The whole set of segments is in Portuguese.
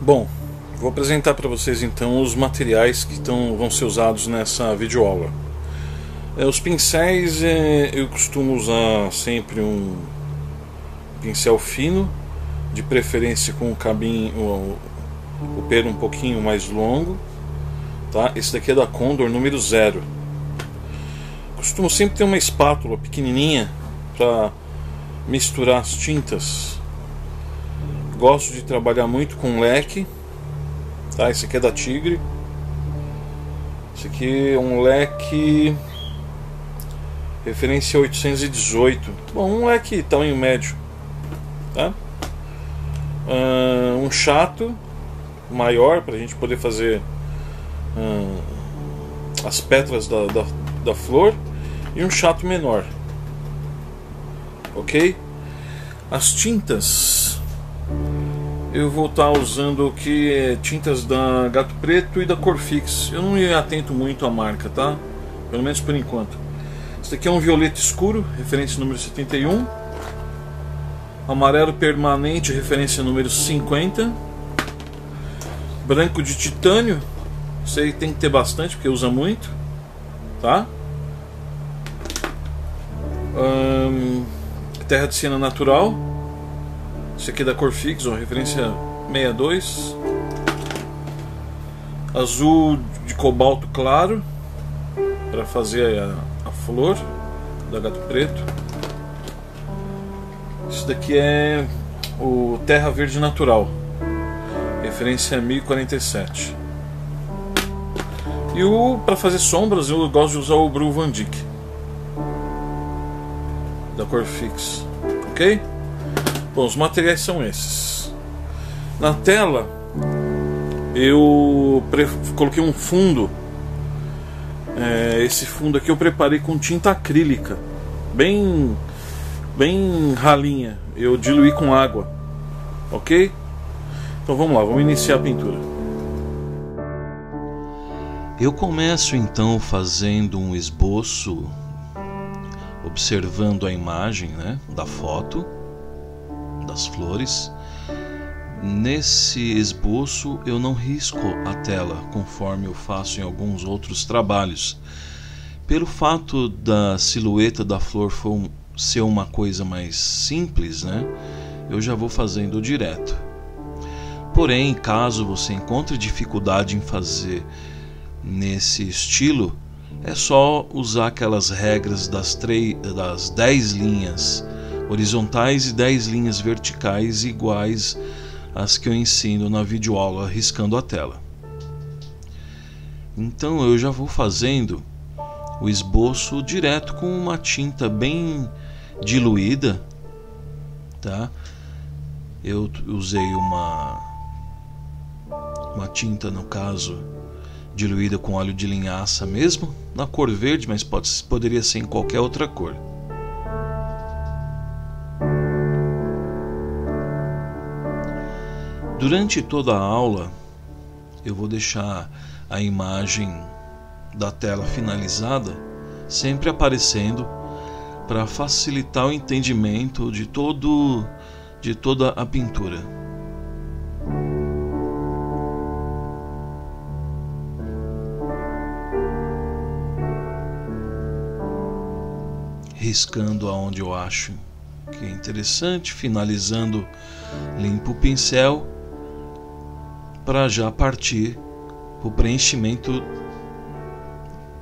Bom, vou apresentar para vocês então os materiais que vão ser usados nessa videoaula. Os pincéis, eu costumo usar sempre um pincel fino, de preferência com o cabinho, o pelo um pouquinho mais longo, tá? Esse daqui é da Condor número 0. Costumo sempre ter uma espátula pequenininha para misturar as tintas. Gosto de trabalhar muito com leque, tá? Esse aqui é da Tigre. Esse aqui é um leque referência 818. Bom, um leque tamanho médio, tá? Um chato maior para a gente poder fazer as pétalas da flor, e um chato menor, ok? As tintas eu vou estar usando o que é tintas da Gato Preto e da Corfix. Eu não me atento muito à marca, tá? Pelo menos por enquanto. Esse aqui é um violeta escuro, referência número 71. Amarelo permanente, referência número 50. Branco de titânio. Isso aí tem que ter bastante, porque usa muito, tá? Terra de siena natural. Esse aqui é da Corfix, ó, referência 62. Azul de cobalto claro, para fazer a flor da Gato Preto. Esse daqui é o Terra Verde Natural, referência 1047. E para fazer sombras eu gosto de usar o Bru Van Dyck da Corfix, ok? Bom, os materiais são esses. Na tela eu coloquei um fundo. Esse fundo aqui eu preparei com tinta acrílica, bem ralinha. Eu diluí com água, ok? Então vamos lá, vamos iniciar a pintura. Eu começo então fazendo um esboço, observando a imagem, né, da foto das flores. Nesse esboço eu não risco a tela, conforme eu faço em alguns outros trabalhos. Pelo fato da silhueta da flor ser uma coisa mais simples, né, eu já vou fazendo direto. Porém, caso você encontre dificuldade em fazer nesse estilo, é só usar aquelas regras das 10 linhas horizontais e 10 linhas verticais iguais às que eu ensino na videoaula riscando a tela. Então eu já vou fazendo o esboço direto com uma tinta bem diluída, tá? Eu usei uma tinta, no caso, diluída com óleo de linhaça mesmo, na cor verde, mas poderia ser em qualquer outra cor. Durante toda a aula eu vou deixar a imagem da tela finalizada sempre aparecendo para facilitar o entendimento de toda a pintura. Riscando aonde eu acho que é interessante, finalizando, limpo o pincel para já partir para o preenchimento,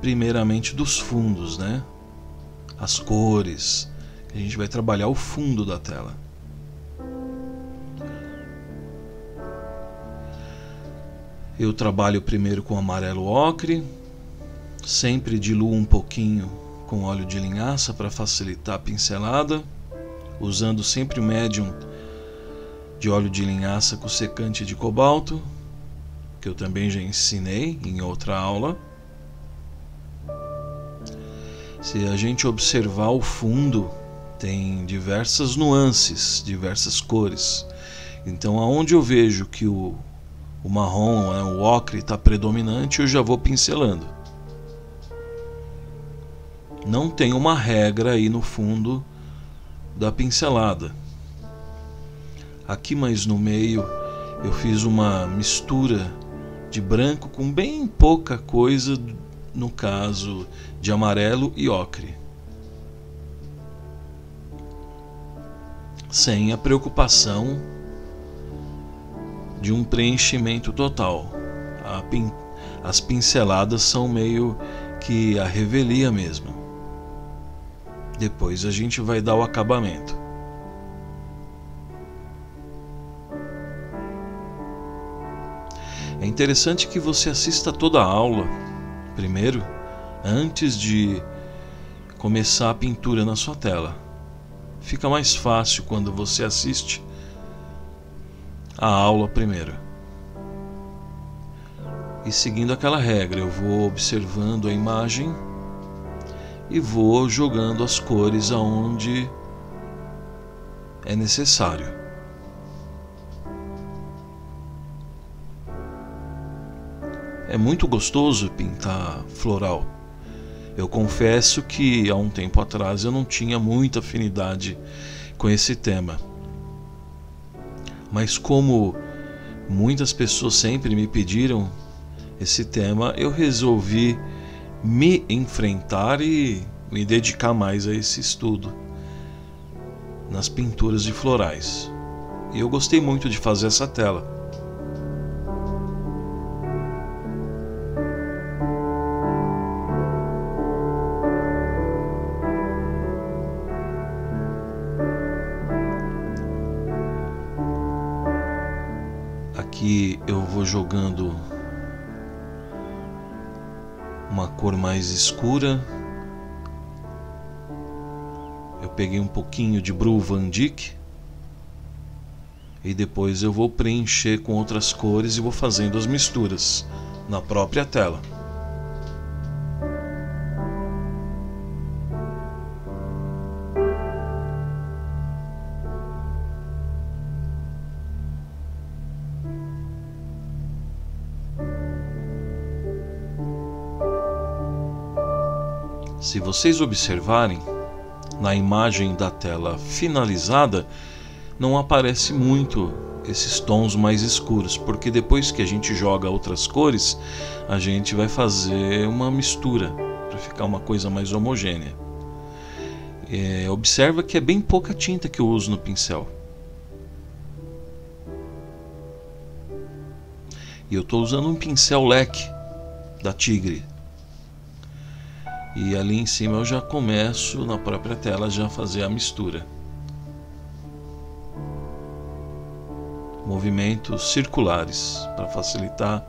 primeiramente dos fundos, né? As cores, a gente vai trabalhar o fundo da tela. Eu trabalho primeiro com amarelo ocre, sempre diluo um pouquinho com óleo de linhaça para facilitar a pincelada, usando sempre o médium de óleo de linhaça com secante de cobalto, que eu também já ensinei em outra aula. Se a gente observar o fundo, tem diversas nuances, diversas cores. Então aonde eu vejo que o marrom, né, o ocre está predominante, eu já vou pincelando. Não tem uma regra aí no fundo da pincelada. Aqui mais no meio eu fiz uma mistura de branco com bem pouca coisa, no caso de amarelo e ocre, sem a preocupação de um preenchimento total. As pinceladas são meio que a revelia mesmo. Depois a gente vai dar o acabamento. É interessante que você assista toda a aula primeiro, antes de começar a pintura na sua tela. Fica mais fácil quando você assiste a aula primeiro. E seguindo aquela regra, eu vou observando a imagem e vou jogando as cores aonde é necessário. É muito gostoso pintar floral. Eu confesso que há um tempo atrás eu não tinha muita afinidade com esse tema. Mas como muitas pessoas sempre me pediram esse tema, eu resolvi me enfrentar e me dedicar mais a esse estudo nas pinturas de florais. E eu gostei muito de fazer essa tela. Aqui eu vou jogando uma cor mais escura. Eu peguei um pouquinho de Bru Van Dyck e depois eu vou preencher com outras cores e vou fazendo as misturas na própria tela. Se vocês observarem, na imagem da tela finalizada, não aparece muito esses tons mais escuros, porque depois que a gente joga outras cores, a gente vai fazer uma mistura para ficar uma coisa mais homogênea. Observa que é bem pouca tinta que eu uso no pincel. E eu estou usando um pincel leque da Tigre. E ali em cima eu já começo na própria tela já a fazer a mistura. Movimentos circulares para facilitar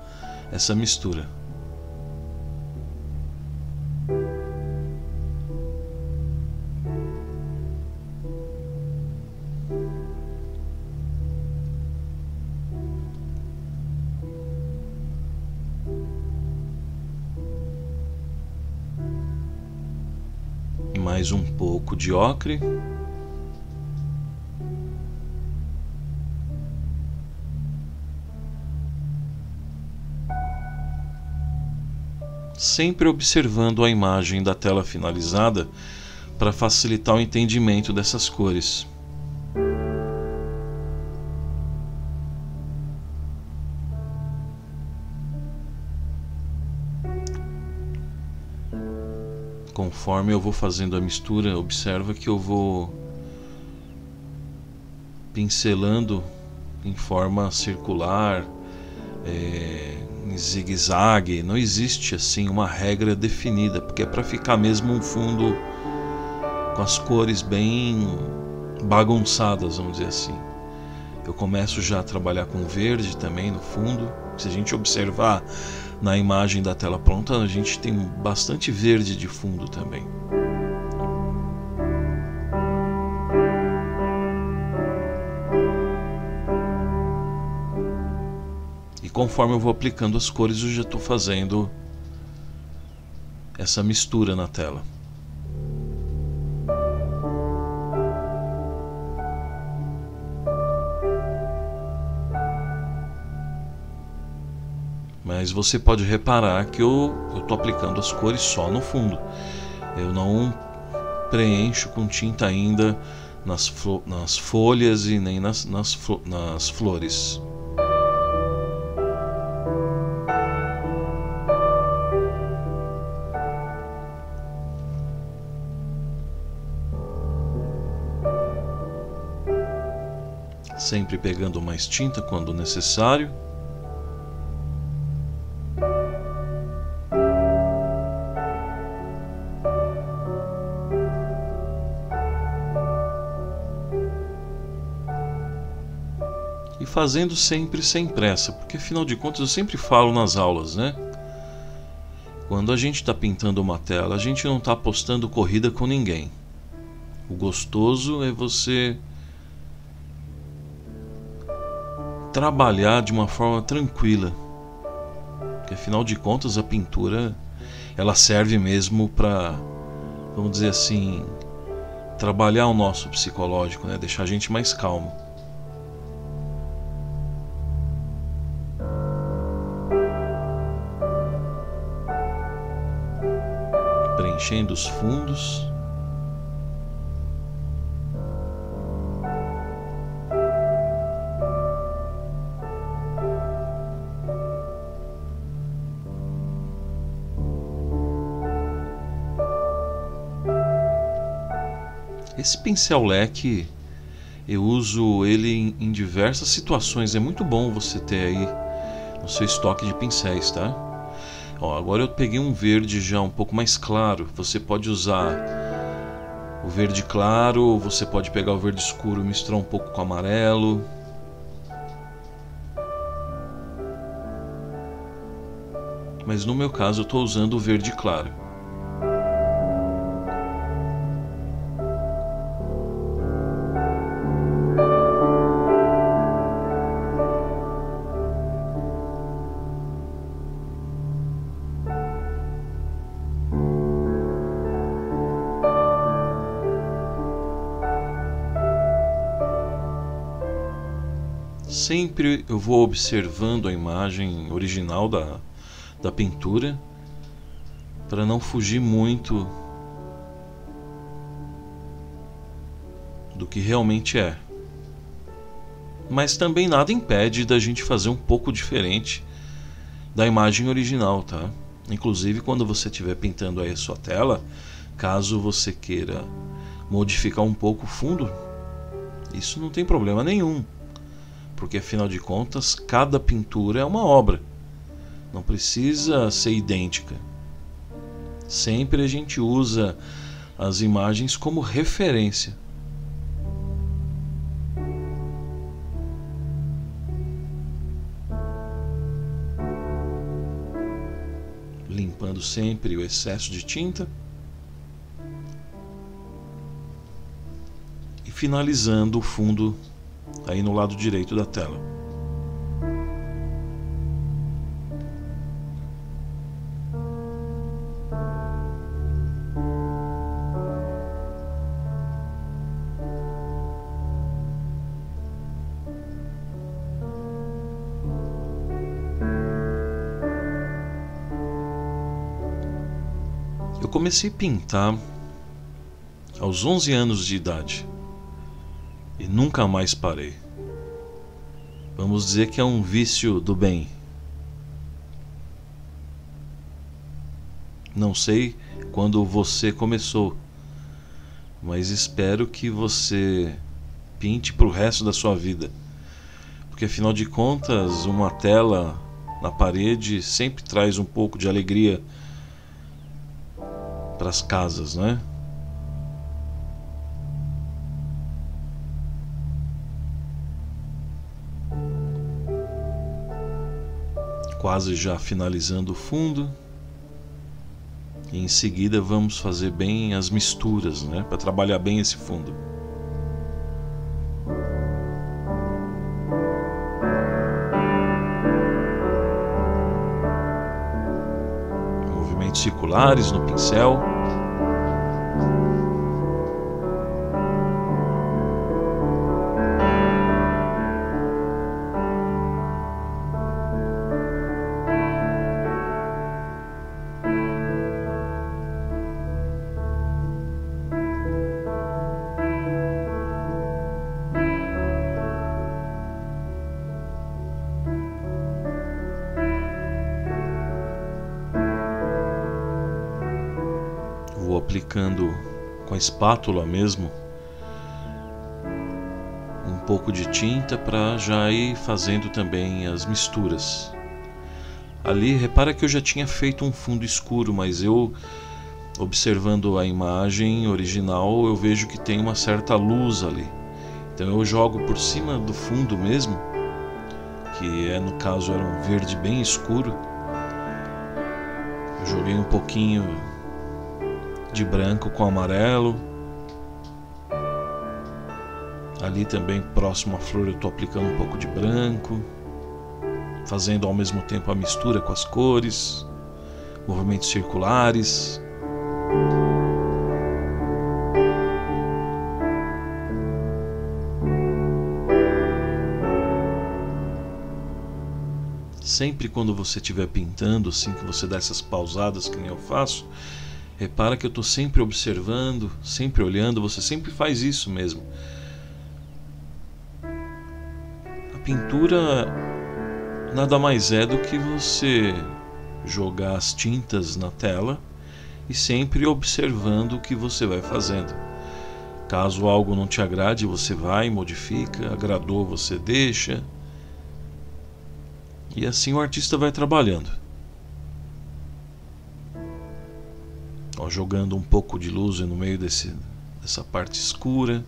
essa mistura. Mais um pouco de ocre. Sempre observando a imagem da tela finalizada para facilitar o entendimento dessas cores. Conforme eu vou fazendo a mistura, observa que eu vou pincelando em forma circular, em zigue-zague. Não existe assim uma regra definida, porque é para ficar mesmo um fundo com as cores bem bagunçadas, vamos dizer assim. Eu começo já a trabalhar com verde também no fundo. Se a gente observar na imagem da tela pronta, a gente tem bastante verde de fundo também. E conforme eu vou aplicando as cores, eu já estou fazendo essa mistura na tela. Mas você pode reparar que eu estou aplicando as cores só no fundo. Eu não preencho com tinta ainda nas folhas e nem nas flores. sempre pegando mais tinta quando necessário. E fazendo sempre sem pressa, porque afinal de contas eu sempre falo nas aulas, né? Quando a gente está pintando uma tela, a gente não está apostando corrida com ninguém. O gostoso é você trabalhar de uma forma tranquila, porque afinal de contas a pintura ela serve mesmo para, vamos dizer assim, trabalhar o nosso psicológico, né? Deixar a gente mais calmo. Preenchendo os fundos. Esse pincel leque eu uso ele em diversas situações. É muito bom você ter aí no seu estoque de pincéis, tá? Ó, agora eu peguei um verde já um pouco mais claro. Você pode usar o verde claro, você pode pegar o verde escuro e misturar um pouco com amarelo. Mas no meu caso eu estou usando o verde claro. Sempre eu vou observando a imagem original da pintura para não fugir muito do que realmente é. Mas também nada impede da gente fazer um pouco diferente da imagem original, tá? Inclusive quando você estiver pintando aí a sua tela, caso você queira modificar um pouco o fundo, isso não tem problema nenhum. Porque afinal de contas, cada pintura é uma obra. Não precisa ser idêntica. Sempre a gente usa as imagens como referência. Limpando sempre o excesso de tinta. E finalizando o fundo aí no lado direito da tela. Eu comecei a pintar aos 11 anos de idade. E nunca mais parei. Vamos dizer que é um vício do bem. Não sei quando você começou, mas espero que você pinte para o resto da sua vida. Porque afinal de contas, uma tela na parede sempre traz um pouco de alegria para as casas, né? Quase já finalizando o fundo. E em seguida vamos fazer bem as misturas, né, para trabalhar bem esse fundo. Movimentos circulares no pincel. Vou aplicando com a espátula mesmo um pouco de tinta para já ir fazendo também as misturas. Ali, repara que eu já tinha feito um fundo escuro, mas eu, observando a imagem original, eu vejo que tem uma certa luz ali. Então eu jogo por cima do fundo mesmo, que no caso era um verde bem escuro. Eu joguei um pouquinho de branco com amarelo. Ali também, próximo à flor, eu estou aplicando um pouco de branco, fazendo ao mesmo tempo a mistura com as cores, movimentos circulares. Sempre quando você estiver pintando, assim que você dá essas pausadas que nem eu faço, repara que eu estou sempre observando, sempre olhando. Você sempre faz isso mesmo. A pintura nada mais é do que você jogar as tintas na tela e sempre observando o que você vai fazendo. Caso algo não te agrade, você vai, modifica. Agradou, você deixa. E assim o artista vai trabalhando. Ó, jogando um pouco de luz no meio dessa parte escura.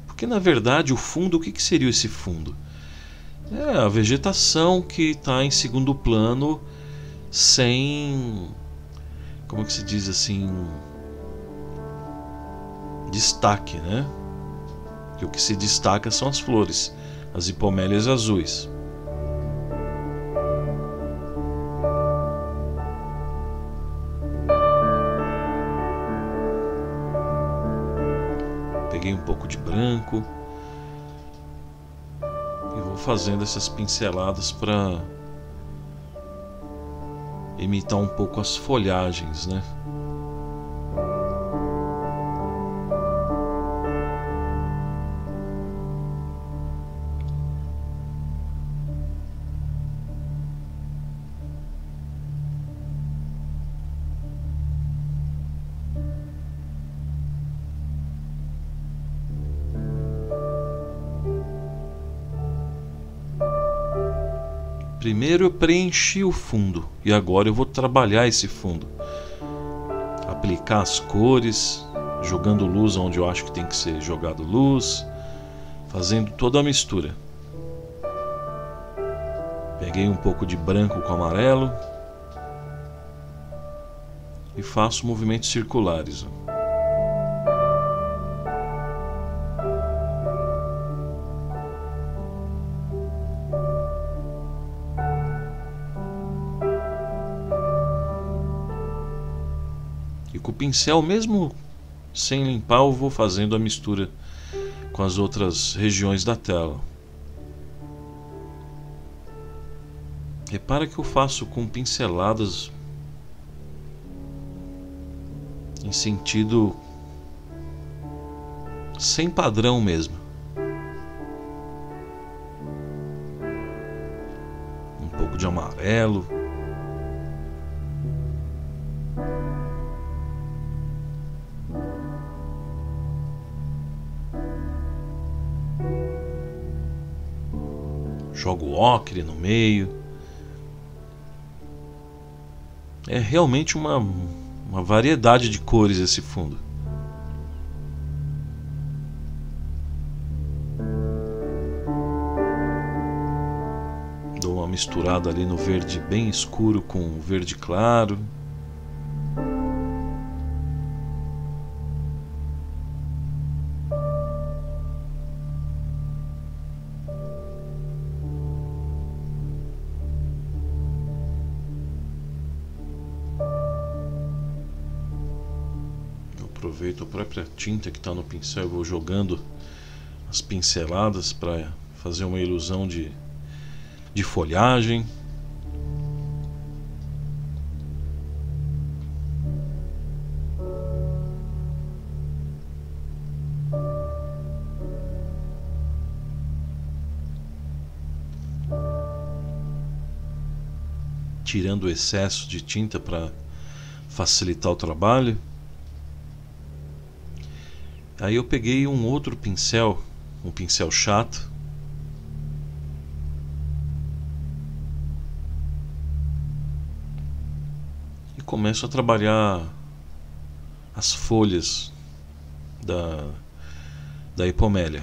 Porque na verdade o fundo, o que seria esse fundo? É a vegetação que está em segundo plano, sem, como que se diz assim, destaque, né? Que o que se destaca são as flores, as hipomélias azuis. Peguei um pouco de branco e vou fazendo essas pinceladas para imitar um pouco as folhagens, né? Primeiro eu preenchi o fundo e agora eu vou trabalhar esse fundo, aplicar as cores, jogando luz onde eu acho que tem que ser jogado luz, fazendo toda a mistura. Peguei um pouco de branco com amarelo e faço movimentos circulares. E com o pincel, mesmo sem limpar, eu vou fazendo a mistura com as outras regiões da tela. Repara que eu faço com pinceladas em sentido sem padrão mesmo. Um pouco de amarelo. Jogo ocre no meio. É realmente uma variedade de cores esse fundo. Dou uma misturada ali no verde bem escuro com o verde claro. Aproveito a própria tinta que está no pincel e vou jogando as pinceladas para fazer uma ilusão de folhagem. Tirando o excesso de tinta para facilitar o trabalho. Aí eu peguei um outro pincel, um pincel chato, e começo a trabalhar as folhas da hipomélia.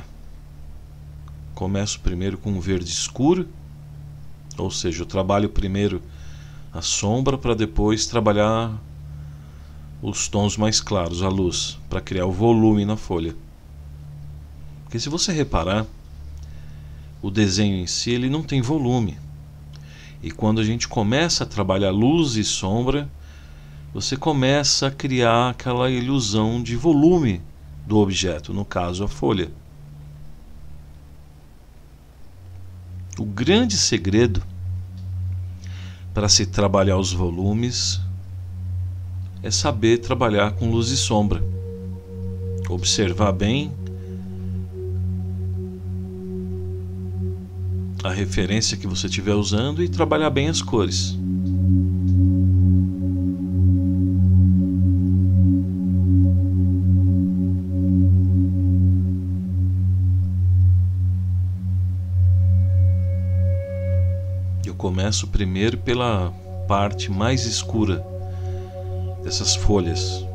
Começo primeiro com um verde escuro, ou seja, eu trabalho primeiro a sombra para depois trabalhar os tons mais claros, a luz, para criar o volume na folha. Porque se você reparar, o desenho em si ele não tem volume. E quando a gente começa a trabalhar luz e sombra, você começa a criar aquela ilusão de volume do objeto, no caso a folha. O grande segredo para se trabalhar os volumes é saber trabalhar com luz e sombra. Observar bem a referência que você estiver usando e trabalhar bem as cores. Eu começo primeiro pela parte mais escura dessas folhas.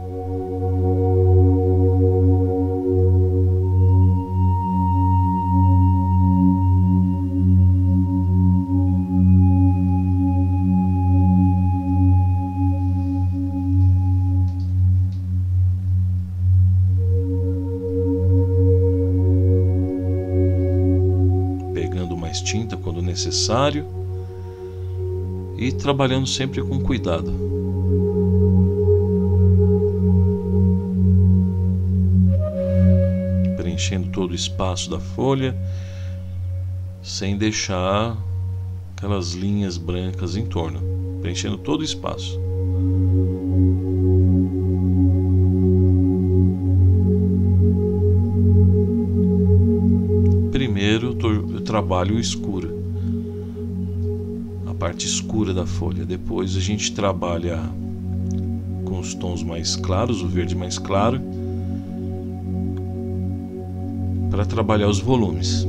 Pegando mais tinta quando necessário e trabalhando sempre com cuidado. Preenchendo todo o espaço da folha, sem deixar aquelas linhas brancas em torno, preenchendo todo o espaço. Primeiro eu trabalho o escuro, a parte escura da folha. Depois a gente trabalha com os tons mais claros, o verde mais claro, para trabalhar os volumes.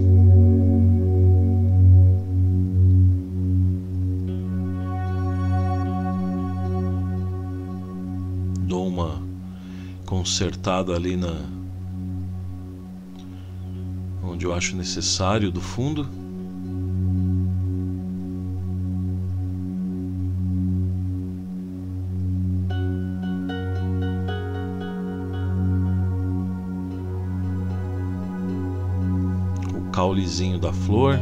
Dou uma consertada ali onde eu acho necessário do fundo. Caulezinho da flor.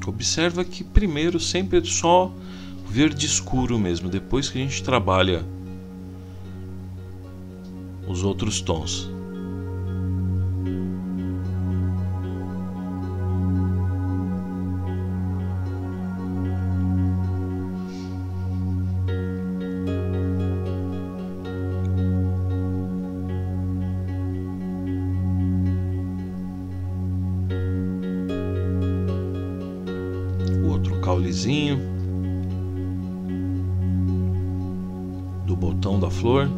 Observa que primeiro sempre é só verde escuro mesmo, depois que a gente trabalha os outros tons. Caulezinho do botão da flor.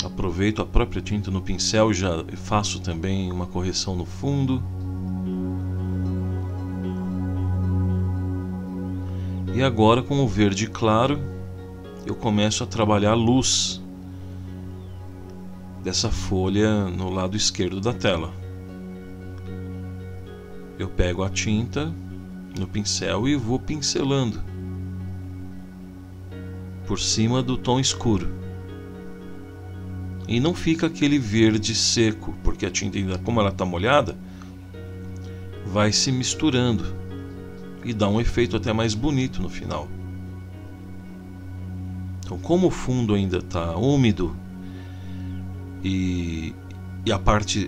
Aproveito a própria tinta no pincel e já faço também uma correção no fundo. E agora, com o verde claro, eu começo a trabalhar a luz dessa folha no lado esquerdo da tela. Eu pego a tinta no pincel e vou pincelando por cima do tom escuro. E não fica aquele verde seco, porque a tinta ainda, como ela está molhada, vai se misturando e dá um efeito até mais bonito no final. Então, como o fundo ainda está úmido e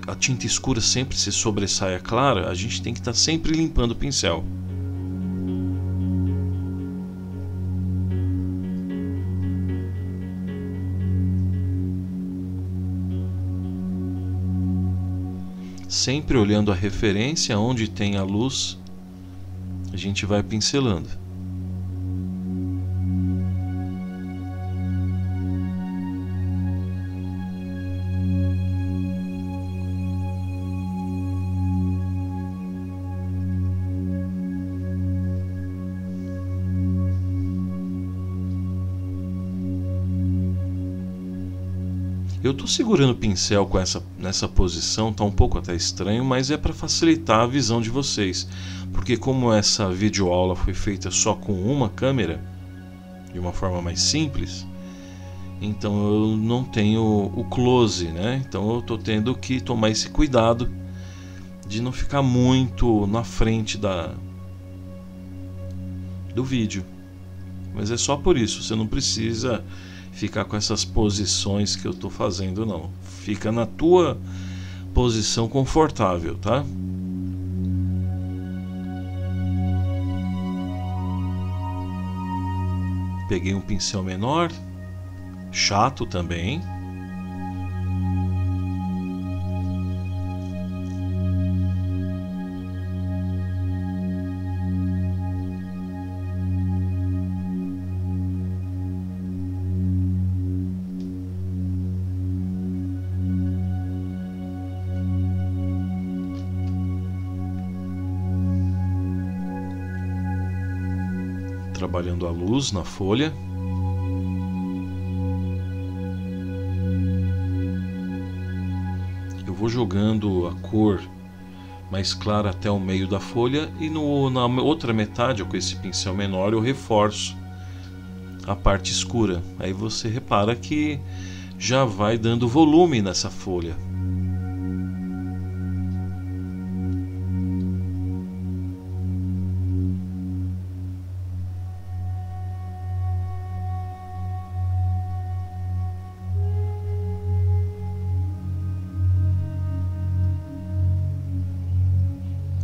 a tinta escura sempre se sobressai a clara, a gente tem que estar sempre limpando o pincel. sempre olhando a referência onde tem a luz, a gente vai pincelando. Eu estou segurando o pincel com nessa posição, tá um pouco até estranho, mas é para facilitar a visão de vocês, porque como essa videoaula foi feita só com uma câmera, de uma forma mais simples, então eu não tenho o close, né? Então eu estou tendo que tomar esse cuidado de não ficar muito na frente do vídeo. Mas é só por isso, você não precisa ficar com essas posições que eu estou fazendo, não. Fica na tua posição confortável, tá? Peguei um pincel menor, chato também. Trabalhando a luz na folha. Eu vou jogando a cor mais clara até o meio da folha e na outra metade, com esse pincel menor, eu reforço a parte escura. Aí você repara que já vai dando volume nessa folha.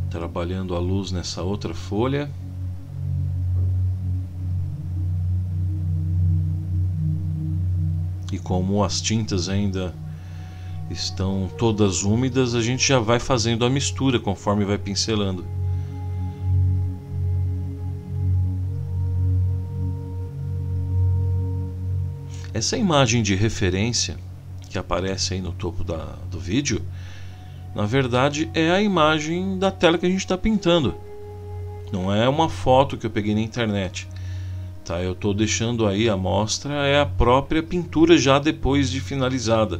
Trabalhando a luz nessa outra folha. E como as tintas ainda estão todas úmidas, a gente já vai fazendo a mistura conforme vai pincelando. Essa imagem de referência que aparece aí no topo do vídeo, na verdade é a imagem da tela que a gente está pintando. Não é uma foto que eu peguei na internet. Tá, eu estou deixando aí a amostra, é a própria pintura já depois de finalizada.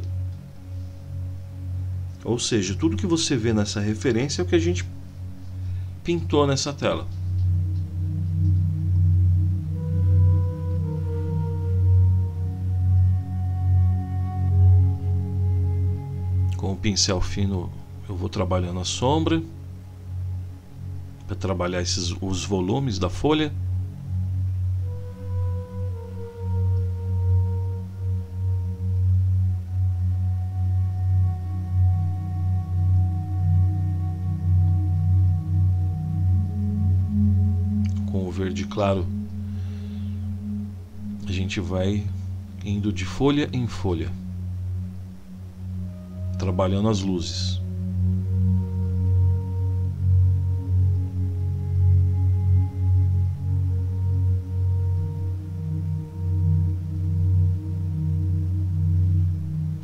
Ou seja, tudo que você vê nessa referência é o que a gente pintou nessa tela. Com o pincel fino eu vou trabalhando a sombra para trabalhar os volumes da folha. Com o verde claro a gente vai indo de folha em folha, trabalhando as luzes.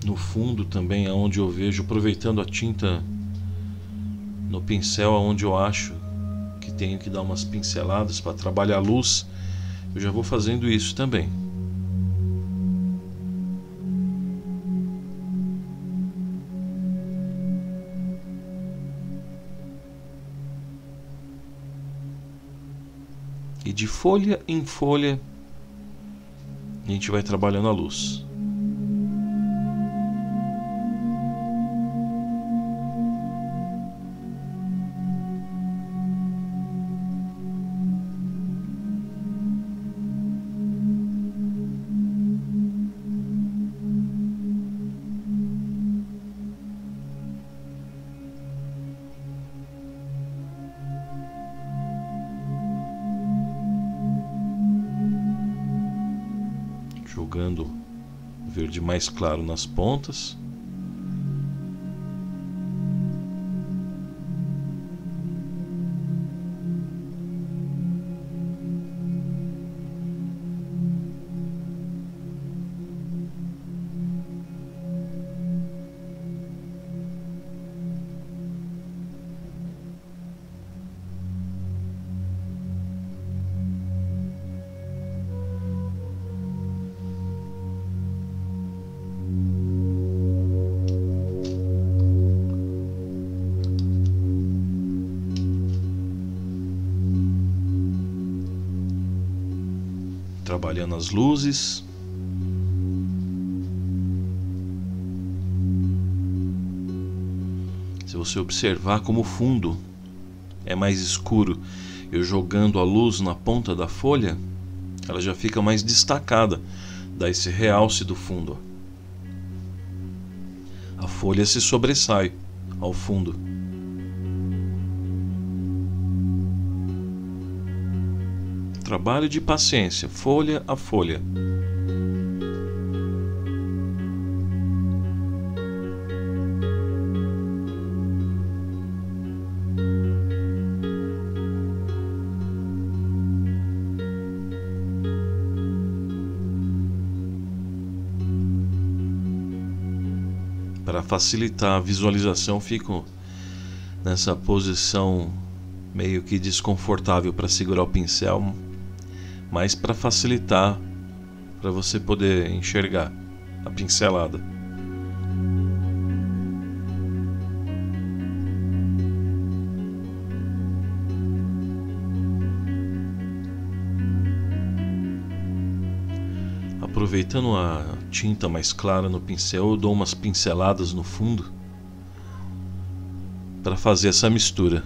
No fundo também é onde eu vejo, aproveitando a tinta no pincel, onde eu acho que tenho que dar umas pinceladas para trabalhar a luz, eu já vou fazendo isso também. E de folha em folha a gente vai trabalhando a luz. Jogando verde mais claro nas pontas. trabalhando as luzes. Se você observar como o fundo é mais escuro, eu jogando a luz na ponta da folha, ela já fica mais destacada, dá esse realce do fundo. A folha se sobressai ao fundo. Trabalho de paciência, folha a folha. Para facilitar a visualização, fico nessa posição meio que desconfortável para segurar o pincel, mas para facilitar, para você poder enxergar a pincelada. Aproveitando a tinta mais clara no pincel, eu dou umas pinceladas no fundo para fazer essa mistura.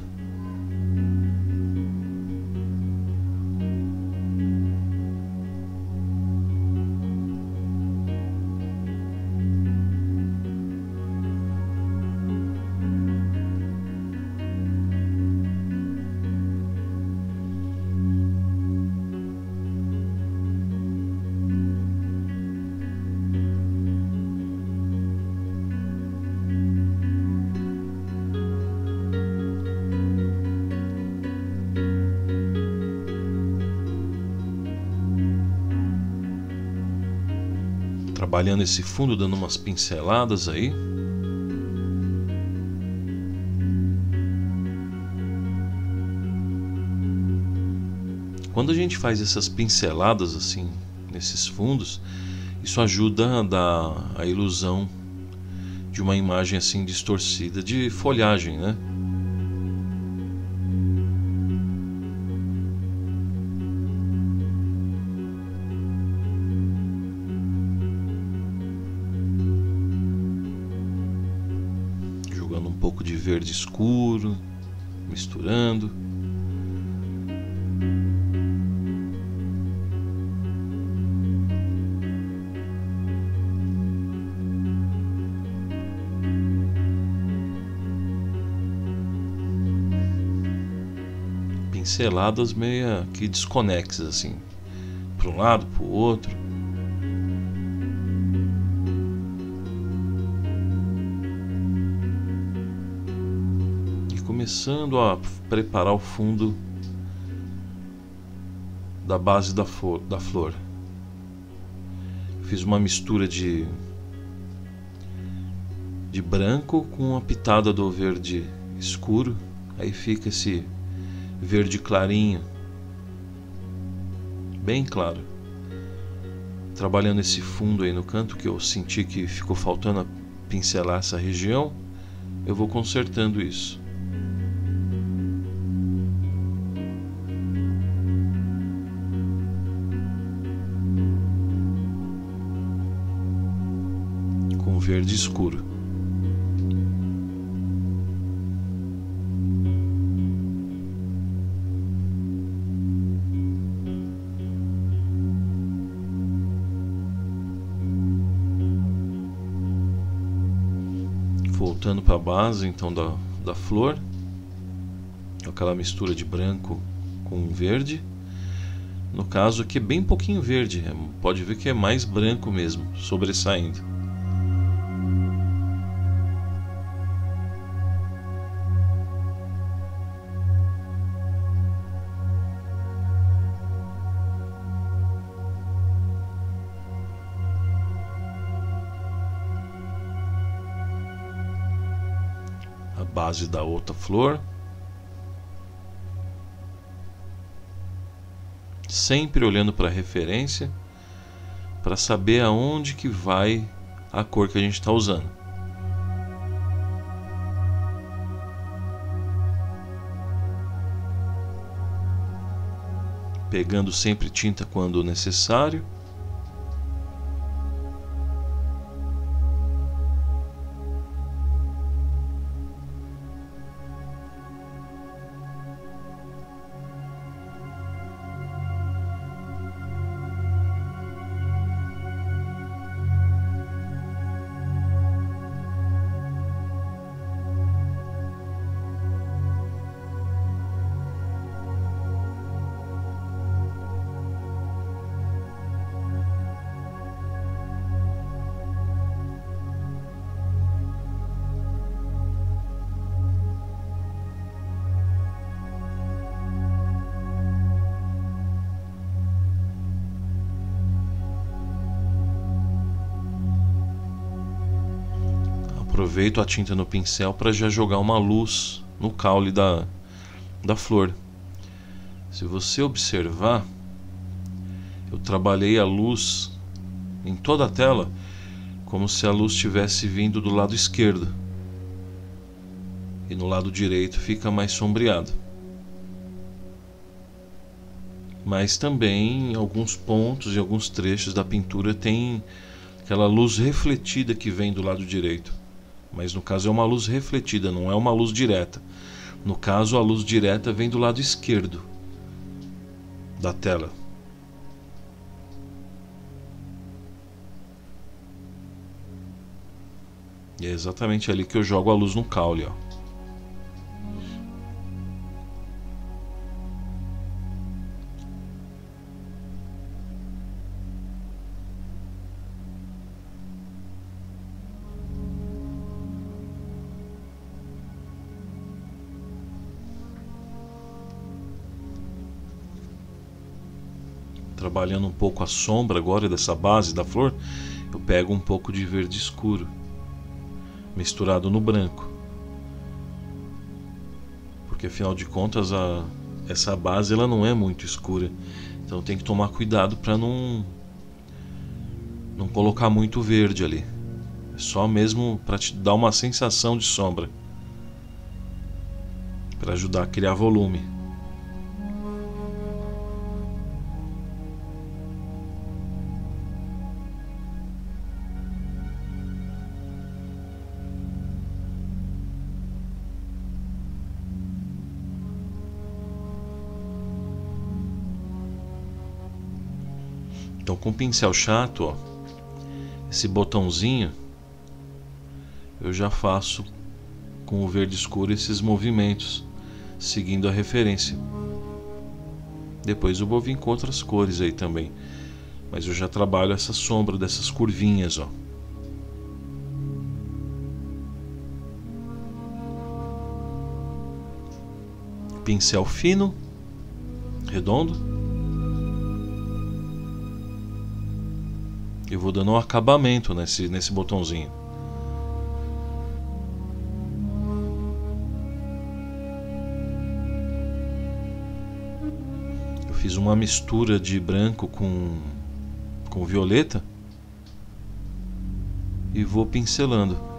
Trabalhando esse fundo, dando umas pinceladas aí. Quando a gente faz essas pinceladas assim nesses fundos, isso ajuda a dar a ilusão de uma imagem assim distorcida de folhagem, né? Um pouco de verde escuro, misturando. Pinceladas meio que desconexas assim, para um lado, para o outro. Começando a preparar o fundo da base da flor. Fiz uma mistura de branco com uma pitada do verde escuro. Aí fica esse verde clarinho, bem claro. Trabalhando esse fundo aí no canto, que eu senti que ficou faltando pincelar essa região, eu vou consertando isso. Verde escuro. Voltando para a base então da flor, aquela mistura de branco com verde. No caso aqui é bem pouquinho verde, pode ver que é mais branco mesmo, sobressaindo. A base da outra flor, sempre olhando para a referência para saber aonde que vai a cor que a gente está usando. pegando sempre tinta quando necessário. Aproveito a tinta no pincel para já jogar uma luz no caule da flor. Se você observar, eu trabalhei a luz em toda a tela como se a luz tivesse vindo do lado esquerdo, e no lado direito fica mais sombreado. Mas também em alguns pontos e alguns trechos da pintura tem aquela luz refletida que vem do lado direito. Mas no caso é uma luz refletida, não é uma luz direta. No caso, a luz direta vem do lado esquerdo da tela. E é exatamente ali que eu jogo a luz no caule, ó. Trabalhando um pouco a sombra agora dessa base da flor, eu pego um pouco de verde escuro misturado no branco, porque afinal de contas essa base ela não é muito escura, então tem que tomar cuidado para não colocar muito verde ali, é só mesmo para te dar uma sensação de sombra, para ajudar a criar volume. Então com o pincel chato, ó, esse botãozinho, eu já faço com o verde escuro esses movimentos, seguindo a referência. Depois eu vou vir com outras cores aí também, mas eu já trabalho essa sombra dessas curvinhas, ó. Pincel fino, redondo. Eu vou dando um acabamento nesse botãozinho. Eu fiz uma mistura de branco com violeta e vou pincelando.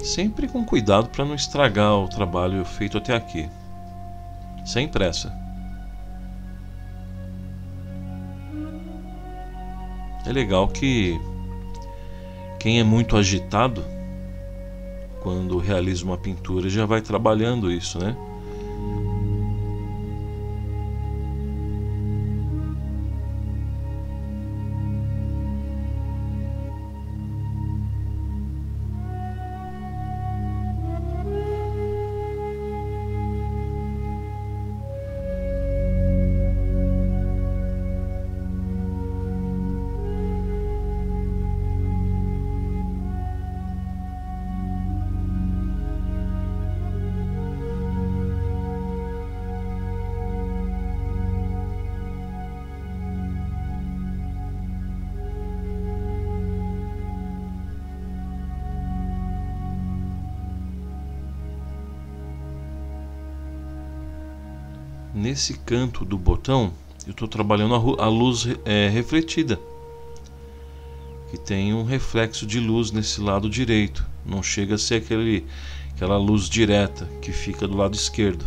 Sempre com cuidado para não estragar o trabalho feito até aqui. Sem pressa. É legal que quem é muito agitado, quando realiza uma pintura, já vai trabalhando isso, né? nesse canto do botão eu estou trabalhando a luz refletida, que tem um reflexo de luz nesse lado direito. Não chega a ser aquela luz direta que fica do lado esquerdo.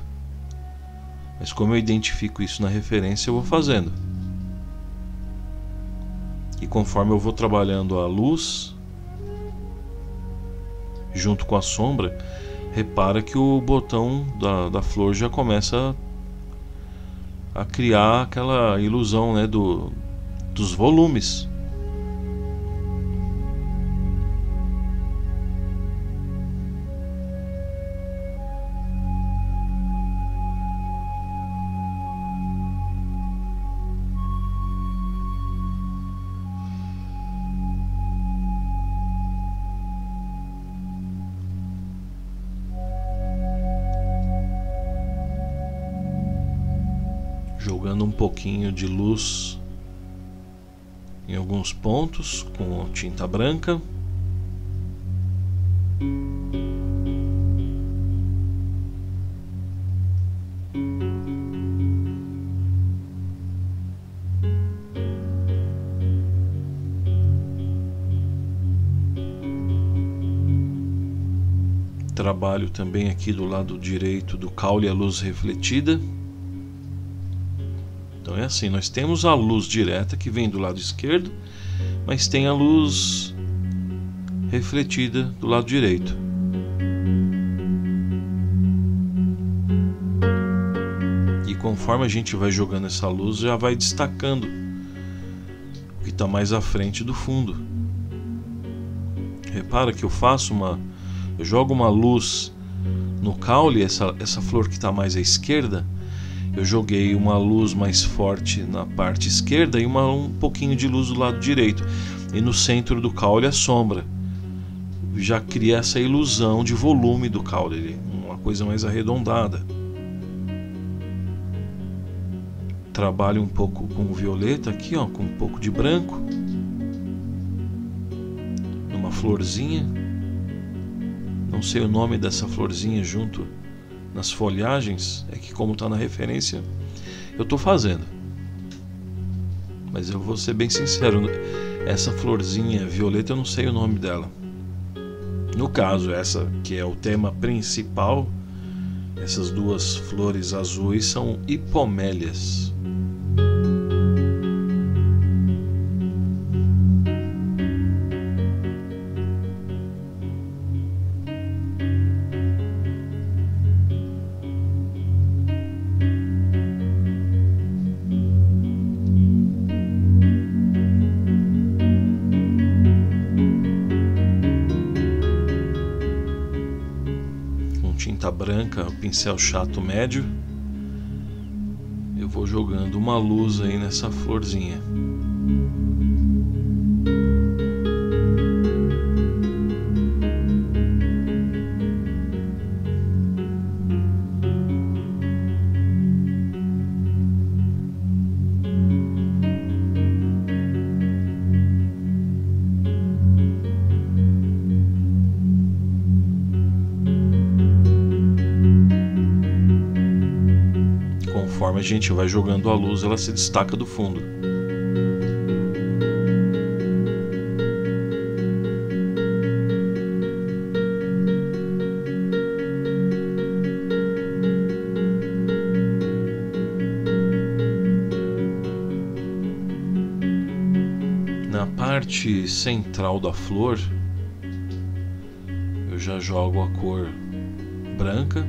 Mas como eu identifico isso na referência, eu vou fazendo. E conforme eu vou trabalhando a luz junto com a sombra, repara que o botão da flor já começa a criar aquela ilusão, né, dos volumes. Jogando um pouquinho de luz em alguns pontos com tinta branca. Trabalho também aqui do lado direito do caule a luz refletida. Então é assim, nós temos a luz direta que vem do lado esquerdo, mas tem a luz refletida do lado direito. E conforme a gente vai jogando essa luz, já vai destacando o que está mais à frente do fundo. Repara que eu jogo uma luz no caule, essa flor que está mais à esquerda. Eu joguei uma luz mais forte na parte esquerda e um pouquinho de luz do lado direito. E no centro do caule a sombra. Já cria essa ilusão de volume do caule, uma coisa mais arredondada. Trabalho um pouco com o violeta aqui, ó, com um pouco de branco. Numa florzinha. Não sei o nome dessa florzinha junto nas folhagens, é que como está na referência eu estou fazendo, mas eu vou ser bem sincero, essa florzinha violeta eu não sei o nome dela. No caso, essa que é o tema principal, essas duas flores azuis são hipomélias. Tinta branca, pincel chato médio, eu vou jogando uma luz aí nessa florzinha. Conforme a gente vai jogando a luz, ela se destaca do fundo. Na parte central da flor, eu já jogo a cor branca.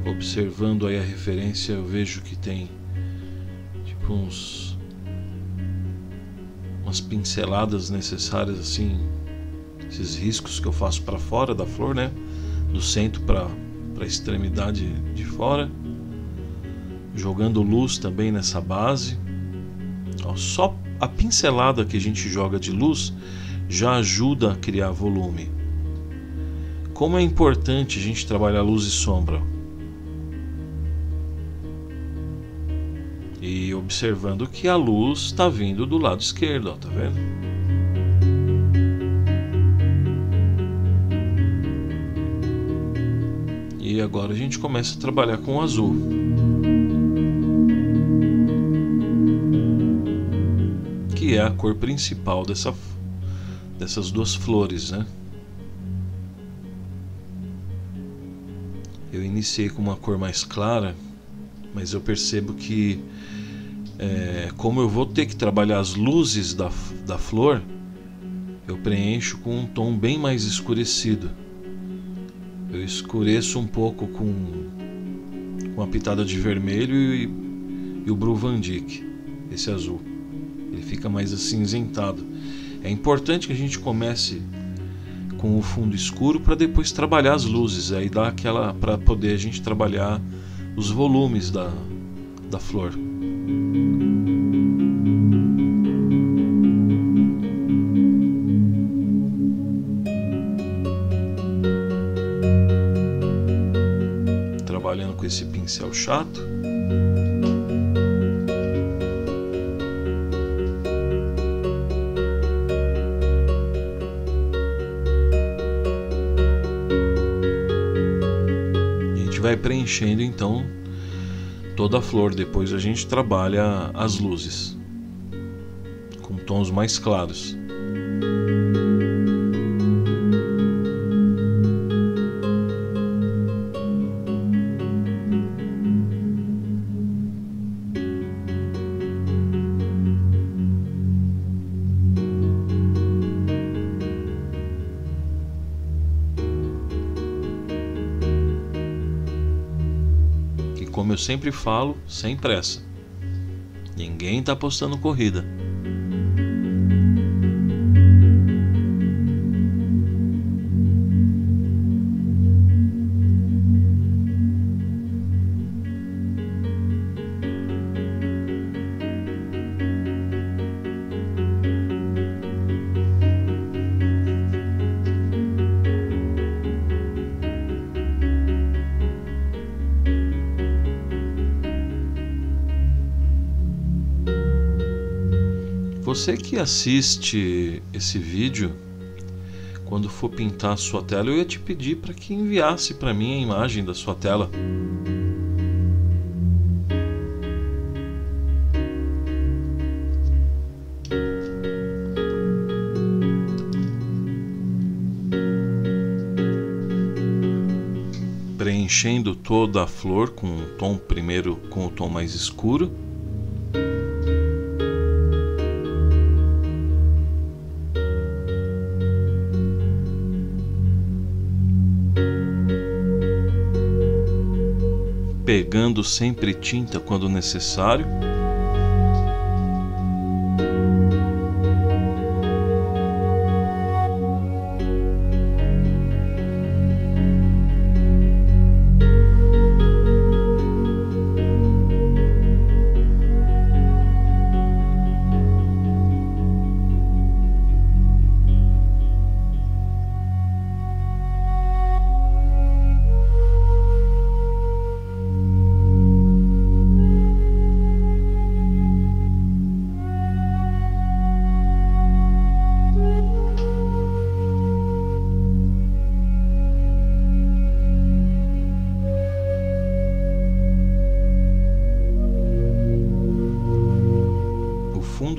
Observando aí a referência, eu vejo que tem tipo umas pinceladas necessárias, assim, esses riscos que eu faço para fora da flor, né, do centro para a extremidade de fora, jogando luz também nessa base. Ó, só a pincelada que a gente joga de luz já ajuda a criar volume. Como é importante a gente trabalhar luz e sombra. E observando que a luz está vindo do lado esquerdo, ó, tá vendo? E agora a gente começa a trabalhar com o azul. Que é a cor principal dessas duas flores, né? Eu iniciei com uma cor mais clara, mas eu percebo que como eu vou ter que trabalhar as luzes da flor, eu preencho com um tom bem mais escurecido. Eu escureço um pouco com uma pitada de vermelho e o Blue Van Dyck, esse azul. Ele fica mais acinzentado. É importante que a gente comece com o fundo escuro para depois trabalhar as luzes. Aí dá aquela, para poder a gente trabalhar os volumes da flor. Trabalhando com esse pincel chato. Vai preenchendo então toda a flor. Depois a gente trabalha as luzes com tons mais claros. Como eu sempre falo, sem pressa. Ninguém está apostando corrida. Você que assiste esse vídeo, quando for pintar a sua tela, eu ia te pedir para que enviasse para mim a imagem da sua tela. Preenchendo toda a flor com um tom primeiro, com o tom mais escuro. Pegando sempre tinta quando necessário.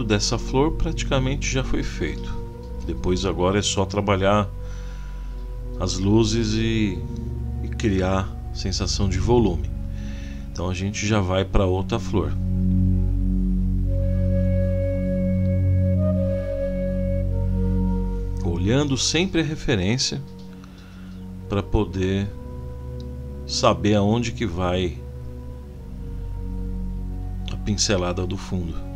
Dessa flor praticamente já foi feito. Depois agora é só trabalhar as luzes e criar sensação de volume. Então a gente já vai para outra flor. Olhando sempre a referência para poder saber aonde que vai a pincelada do fundo.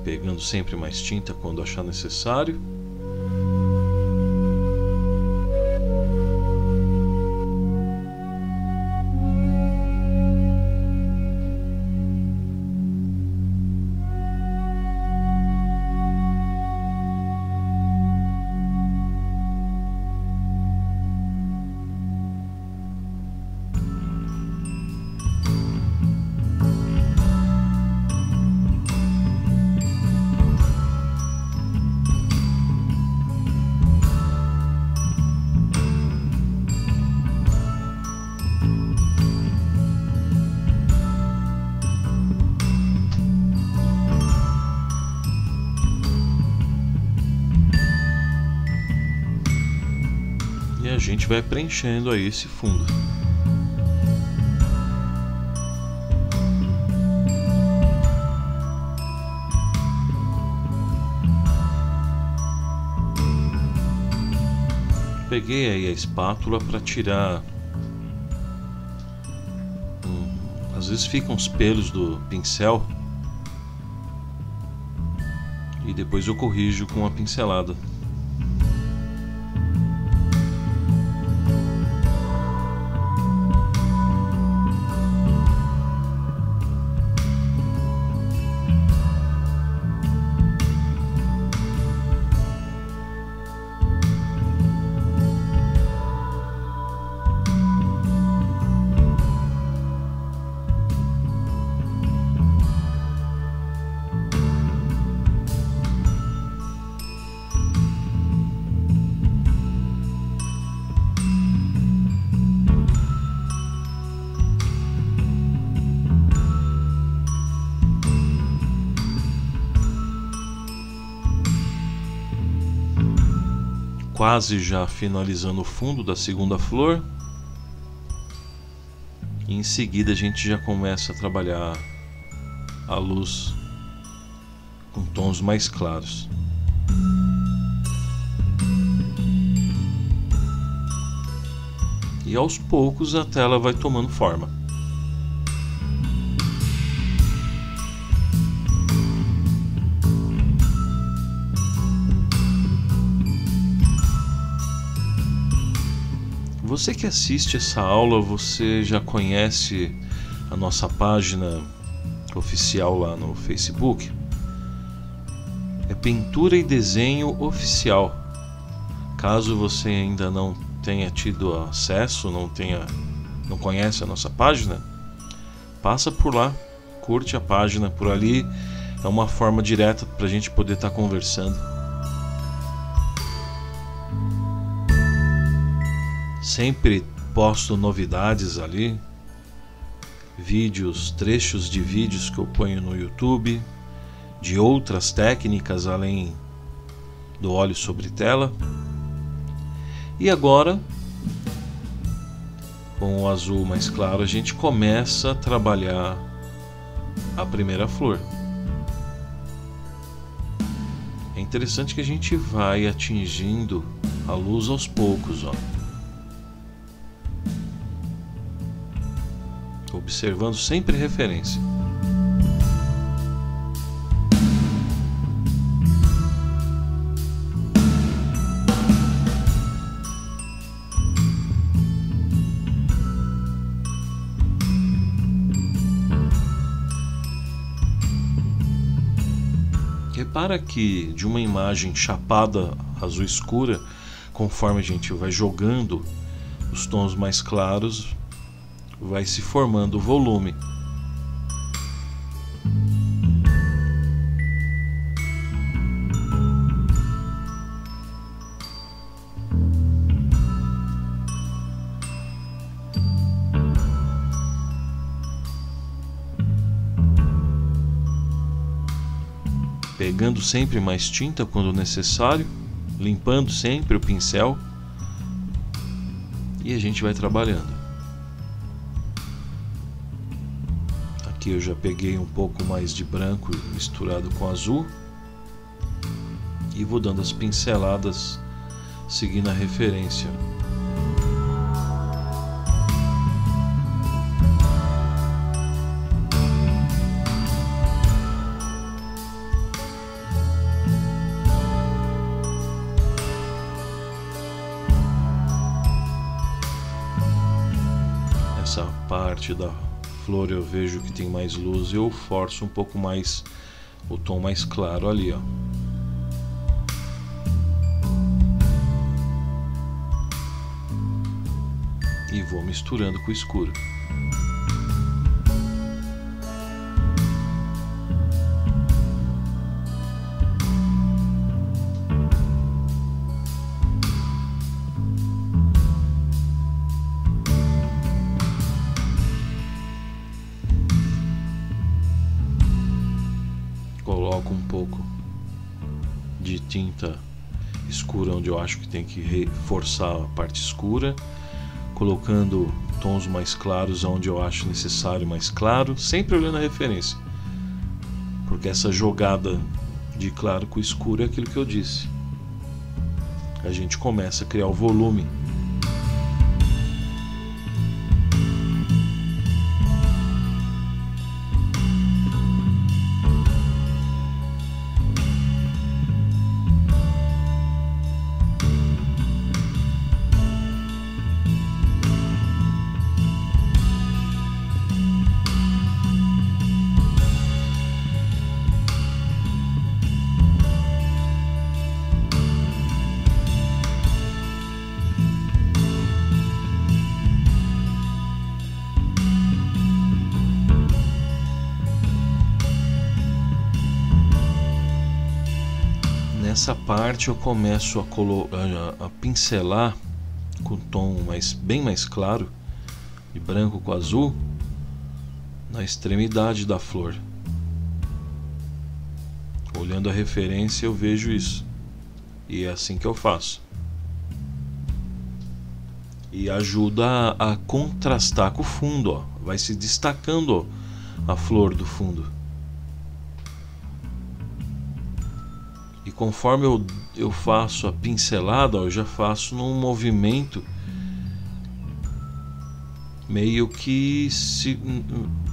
Pegando sempre mais tinta quando achar necessário. gente vai preenchendo aí esse fundo. Peguei aí a espátula para tirar. Às vezes ficam os pelos do pincel e depois eu corrijo com uma pincelada. Quase já finalizando o fundo da segunda flor, e em seguida a gente já começa a trabalhar a luz com tons mais claros. E aos poucos a tela vai tomando forma. Você que assiste essa aula, você já conhece a nossa página oficial lá no Facebook? É Pintura e Desenho Oficial. Caso você ainda não tenha tido acesso, não conhece a nossa página, passa por lá, curte a página por ali. É uma forma direta para a gente poder estar conversando. Sempre posto novidades ali, vídeos, trechos de vídeos que eu ponho no YouTube, de outras técnicas além do óleo sobre tela. E agora, com o azul mais claro, a gente começa a trabalhar a primeira flor. É interessante que a gente vai atingindo a luz aos poucos, ó. Observando sempre referência. Repara que de uma imagem chapada azul escura, conforme a gente vai jogando os tons mais claros, vai se formando o volume. Pegando sempre mais tinta quando necessário, limpando sempre o pincel e a gente vai trabalhando. Aqui eu já peguei um pouco mais de branco misturado com azul e vou dando as pinceladas seguindo a referência. Essa parte da flor eu vejo que tem mais luz, eu forço um pouco mais o tom mais claro ali, ó. E vou misturando com o escuro. Coloco um pouco de tinta escura onde eu acho que tem que reforçar a parte escura, colocando tons mais claros onde eu acho necessário mais claro, sempre olhando a referência, porque essa jogada de claro com escuro é aquilo que eu disse. A gente começa a criar o volume. Nessa parte eu começo a pincelar com tom bem mais claro, de branco com azul, na extremidade da flor. Olhando a referência eu vejo isso, e é assim que eu faço. E ajuda a contrastar com o fundo, ó. Vai se destacando, ó, a flor do fundo. E conforme eu faço a pincelada, ó, eu já faço num movimento meio que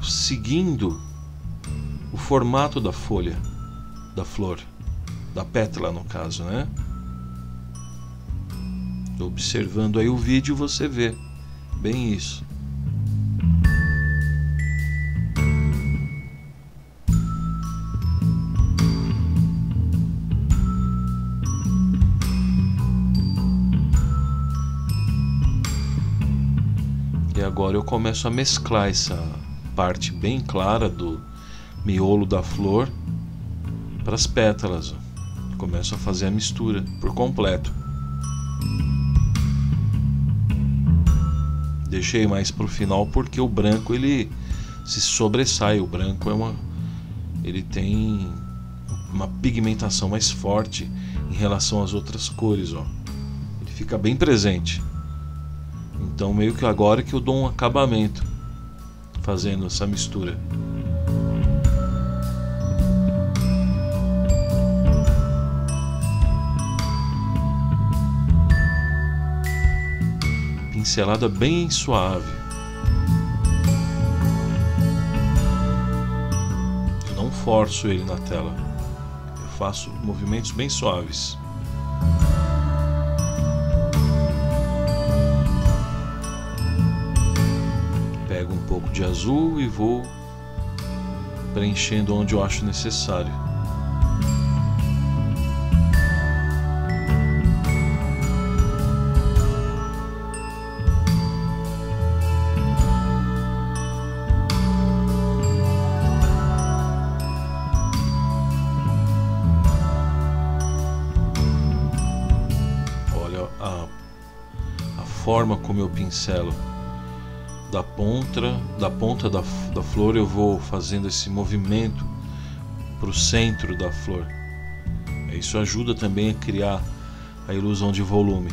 seguindo o formato da folha, da flor, da pétala no caso, né? Observando aí o vídeo você vê bem isso. E agora eu começo a mesclar essa parte bem clara do miolo da flor para as pétalas. Começo a fazer a mistura por completo. Deixei mais para o final porque o branco ele se sobressai. O branco ele tem uma pigmentação mais forte em relação às outras cores, ó. Ele fica bem presente. Então meio que agora que eu dou um acabamento fazendo essa mistura. Pincelada bem suave. Eu não forço ele na tela. Eu faço movimentos bem suaves. Pego um pouco de azul e vou preenchendo onde eu acho necessário. Olha a forma como eu pincelo. Da ponta da flor eu vou fazendo esse movimento para o centro da flor. Isso ajuda também a criar a ilusão de volume.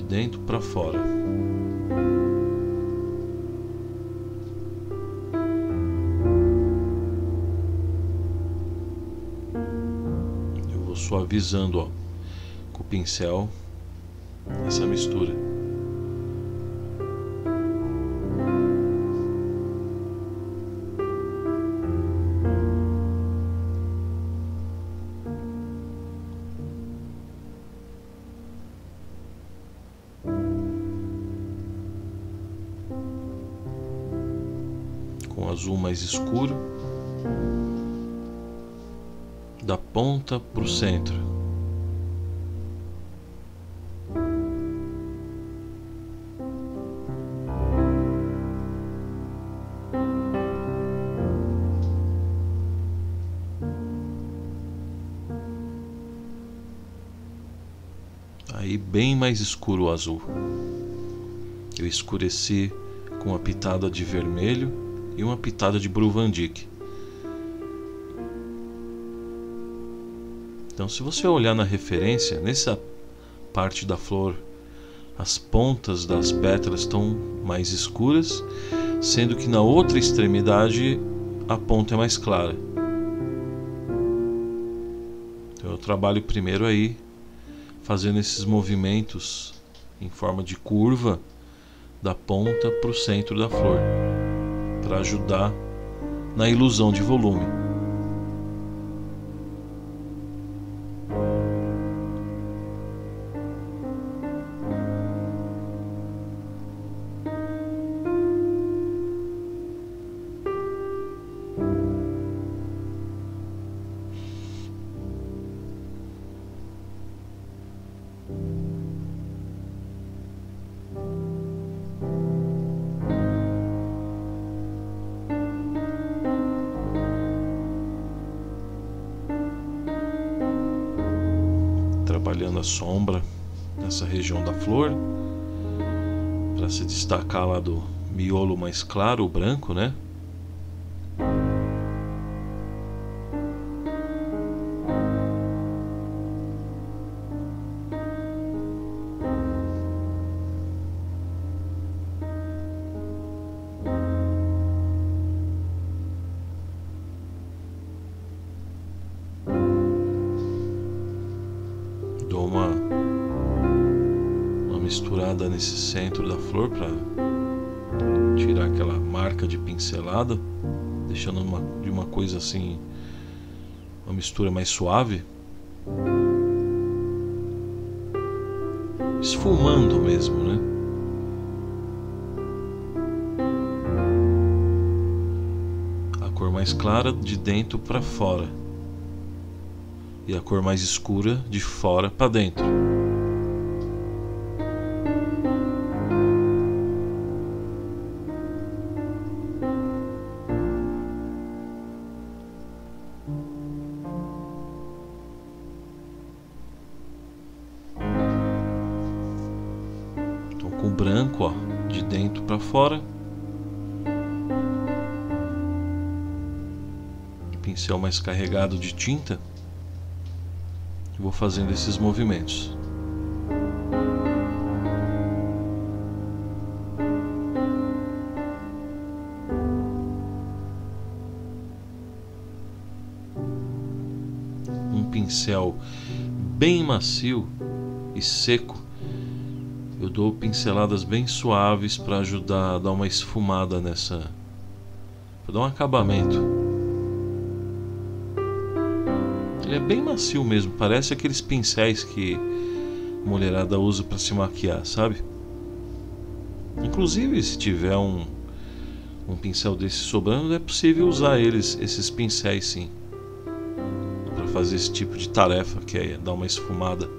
Dentro para fora. Eu vou suavizando, ó, com o pincel essa mistura. Com azul mais escuro, da ponta para o centro. deixei bem mais escuro o azul. Eu escureci com uma pitada de vermelho e uma pitada de Bruvandique. Então, se você olhar na referência, nessa parte da flor, as pontas das pétalas estão mais escuras, sendo que na outra extremidade a ponta é mais clara. Então eu trabalho primeiro aí fazendo esses movimentos em forma de curva da ponta para o centro da flor, para ajudar na ilusão de volume. Trabalhando a sombra nessa região da flor para se destacar lá do miolo mais claro, o branco, né? Dou uma misturada nesse centro da flor para tirar aquela marca de pincelada, deixando de uma coisa assim, uma mistura mais suave, esfumando mesmo, né? A cor mais clara de dentro para fora e a cor mais escura de fora para dentro. Então com o branco, ó, de dentro para fora. Pincel mais carregado de tinta. Vou fazendo esses movimentos. Um pincel bem macio e seco. Eu dou pinceladas bem suaves para ajudar a dar uma esfumada nessa, para dar um acabamento. Ele é bem macio mesmo, parece aqueles pincéis que a mulherada usa para se maquiar, sabe? Inclusive, se tiver um pincel desse sobrando, é possível usar esses pincéis sim, para fazer esse tipo de tarefa, que é dar uma esfumada,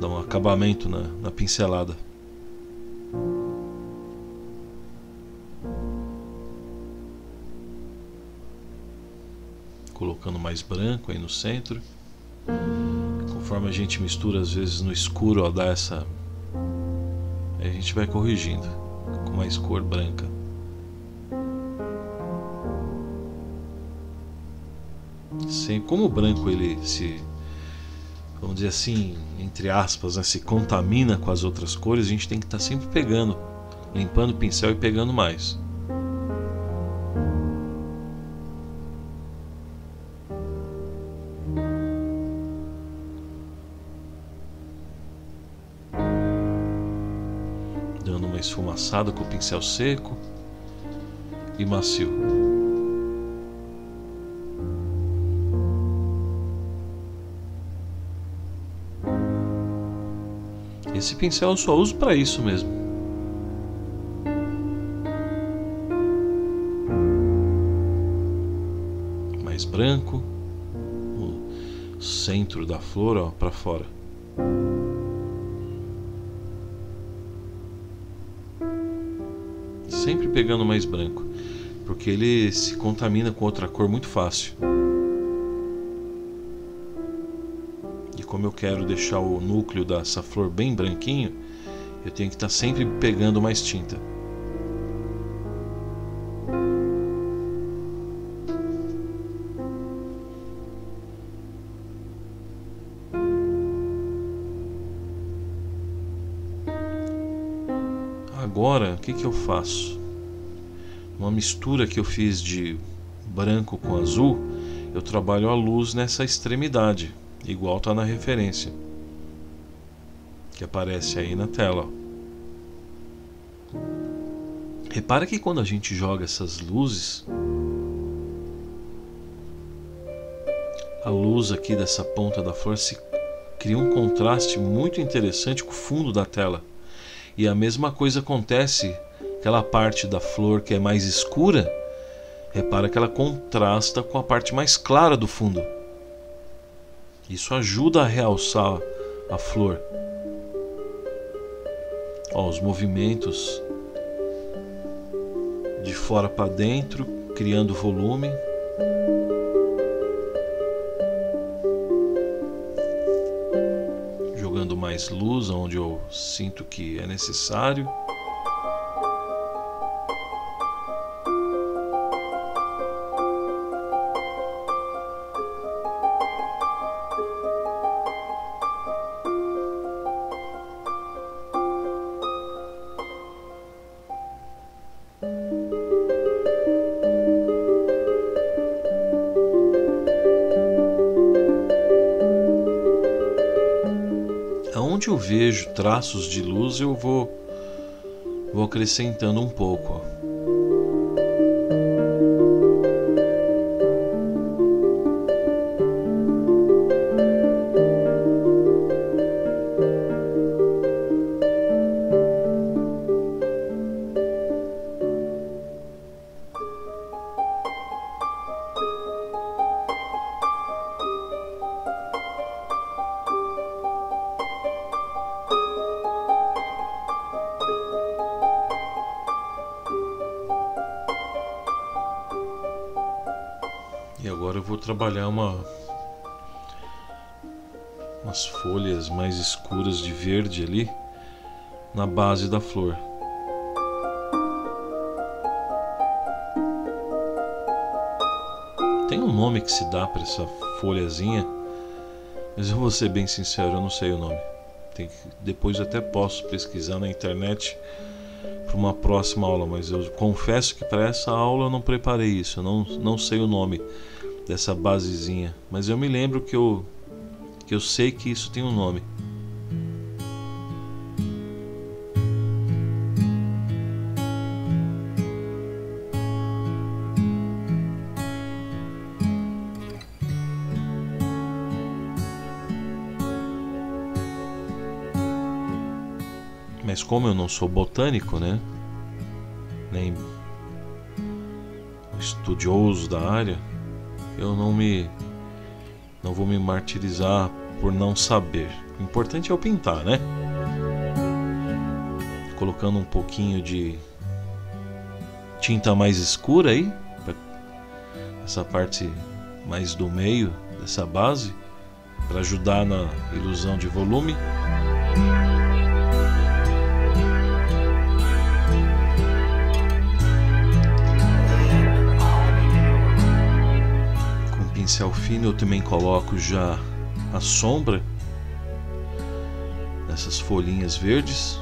dar um acabamento na pincelada. Colocando mais branco aí no centro. Conforme a gente mistura às vezes no escuro, ó, dá essa, aí a gente vai corrigindo com mais cor branca. Sem, como o branco ele se, vamos dizer assim, entre aspas, né, se contamina com as outras cores, a gente tem que estar sempre pegando, limpando o pincel e pegando mais. Dando uma esfumaçada com o pincel seco e macio. Esse pincel eu só uso para isso mesmo. Mais branco, o centro da flor, ó, para fora. Sempre pegando mais branco, porque ele se contamina com outra cor muito fácil. E como eu quero deixar o núcleo dessa flor bem branquinho, eu tenho que estar sempre pegando mais tinta. Agora, o que eu faço? Uma mistura que eu fiz de branco com azul, eu trabalho a luz nessa extremidade, igual está na referência que aparece aí na tela. Repara que quando a gente joga essas luzes, a luz aqui dessa ponta da flor se cria um contraste muito interessante com o fundo da tela. E a mesma coisa acontece, aquela parte da flor que é mais escura, repara que ela contrasta com a parte mais clara do fundo. Isso ajuda a realçar a flor. Ó, os movimentos de fora para dentro, criando volume. Jogando mais luz onde eu sinto que é necessário. Onde eu vejo traços de luz, eu vou acrescentando um pouco. E agora eu vou trabalhar umas folhas mais escuras de verde ali na base da flor. Tem um nome que se dá para essa folhazinha, mas eu vou ser bem sincero, eu não sei o nome. Depois eu até posso pesquisar na internet para uma próxima aula, mas eu confesso que para essa aula eu não preparei isso, eu não sei o nome dessa basezinha, mas eu me lembro que eu sei que isso tem um nome. Mas como eu não sou botânico, né, nem estudioso da área, eu não vou me martirizar por não saber. O importante é eu pintar, né? Colocando um pouquinho de tinta mais escura aí, essa parte mais do meio dessa base, para ajudar na ilusão de volume. Pincel fino eu também coloco já a sombra nessas folhinhas verdes.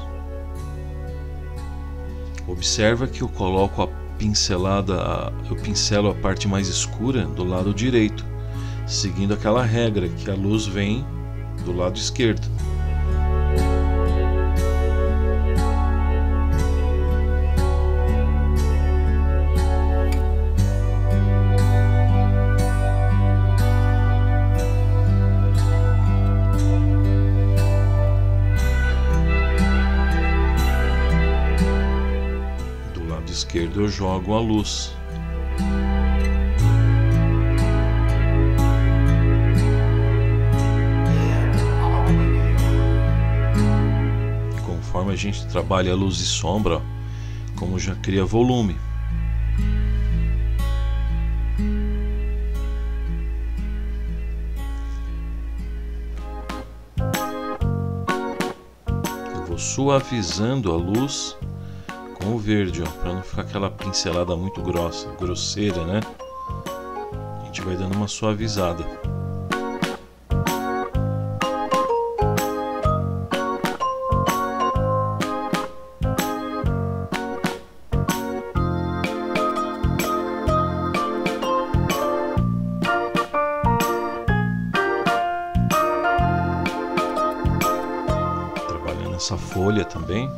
Observa que eu coloco a pincelada, eu pincelo a parte mais escura do lado direito, seguindo aquela regra que a luz vem do lado esquerdo. Esquerdo eu jogo a luz. Conforme a gente trabalha a luz e sombra, como já cria volume. suavizando a luz com o verde, para não ficar aquela pincelada muito grosseira, né? A gente vai dando uma suavizada. Trabalhando essa folha também.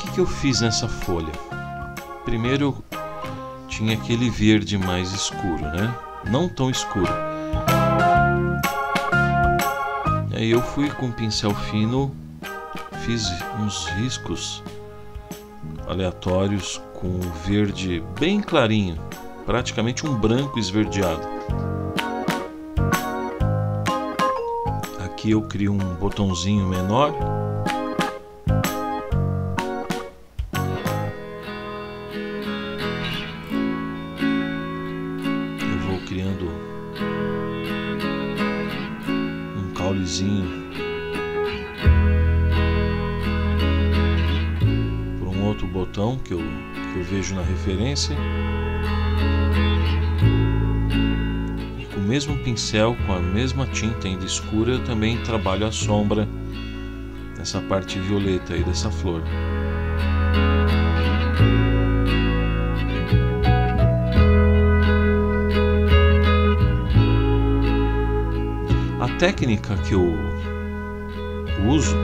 O que eu fiz nessa folha? Primeiro tinha aquele verde mais escuro, né? Não tão escuro. Aí eu fui com um pincel fino, fiz uns riscos aleatórios com verde bem clarinho, praticamente um branco esverdeado. Aqui eu crio um botãozinho menor. Criando um caulezinho por um outro botão que eu vejo na referência, e com o mesmo pincel, com a mesma tinta ainda escura, eu também trabalho a sombra nessa parte violeta aí dessa flor. A técnica que eu uso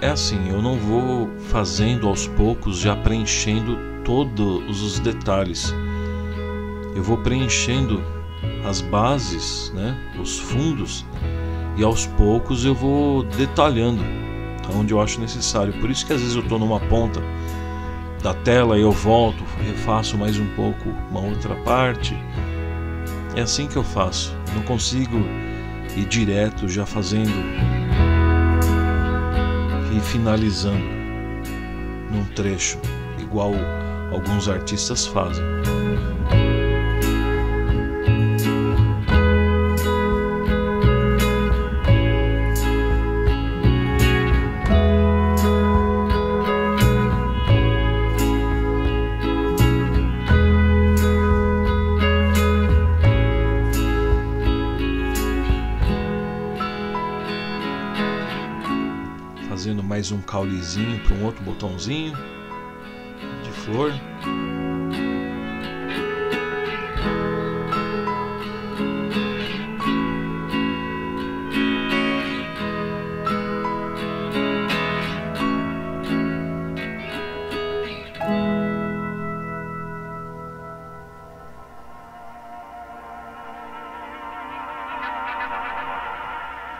é assim, eu não vou fazendo aos poucos, já preenchendo todos os detalhes. Eu vou preenchendo as bases, né, os fundos, e aos poucos eu vou detalhando onde eu acho necessário. Por isso que às vezes eu estou numa ponta da tela e eu volto, refaço mais um pouco uma outra parte. É assim que eu faço. Não consigo ir direto já fazendo e finalizando num trecho, igual alguns artistas fazem. Fazendo mais um caulezinho para um outro botãozinho de flor.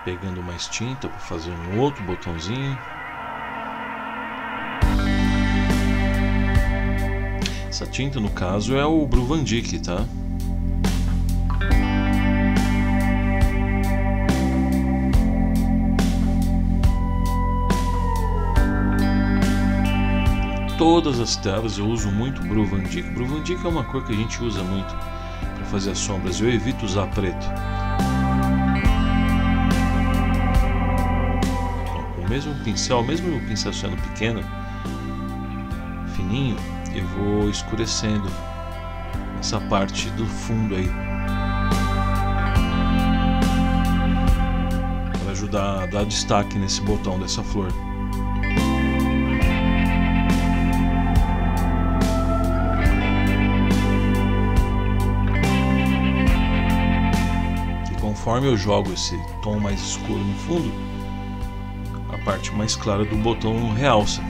Pegando mais tinta para fazer um outro botãozinho. Essa tinta, no caso, é o Blue Van Dyck, tá? Todas as telas eu uso muito Blue Van Dyck. Blue Van Dyck é uma cor que a gente usa muito para fazer as sombras. Eu evito usar preto. Mesmo pincel, mesmo o pincel sendo pequeno, fininho, eu vou escurecendo essa parte do fundo aí, para ajudar a dar destaque nesse botão dessa flor. conforme eu jogo esse tom mais escuro no fundo, a parte mais clara do botão realça.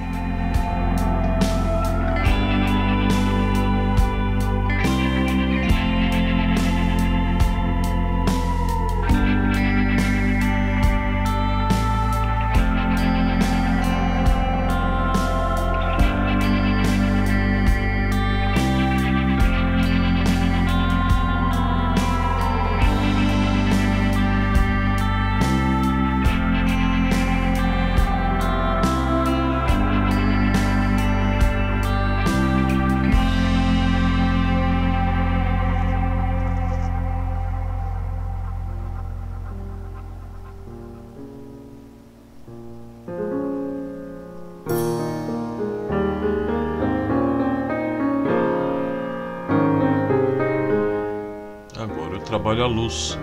Trabalho a luz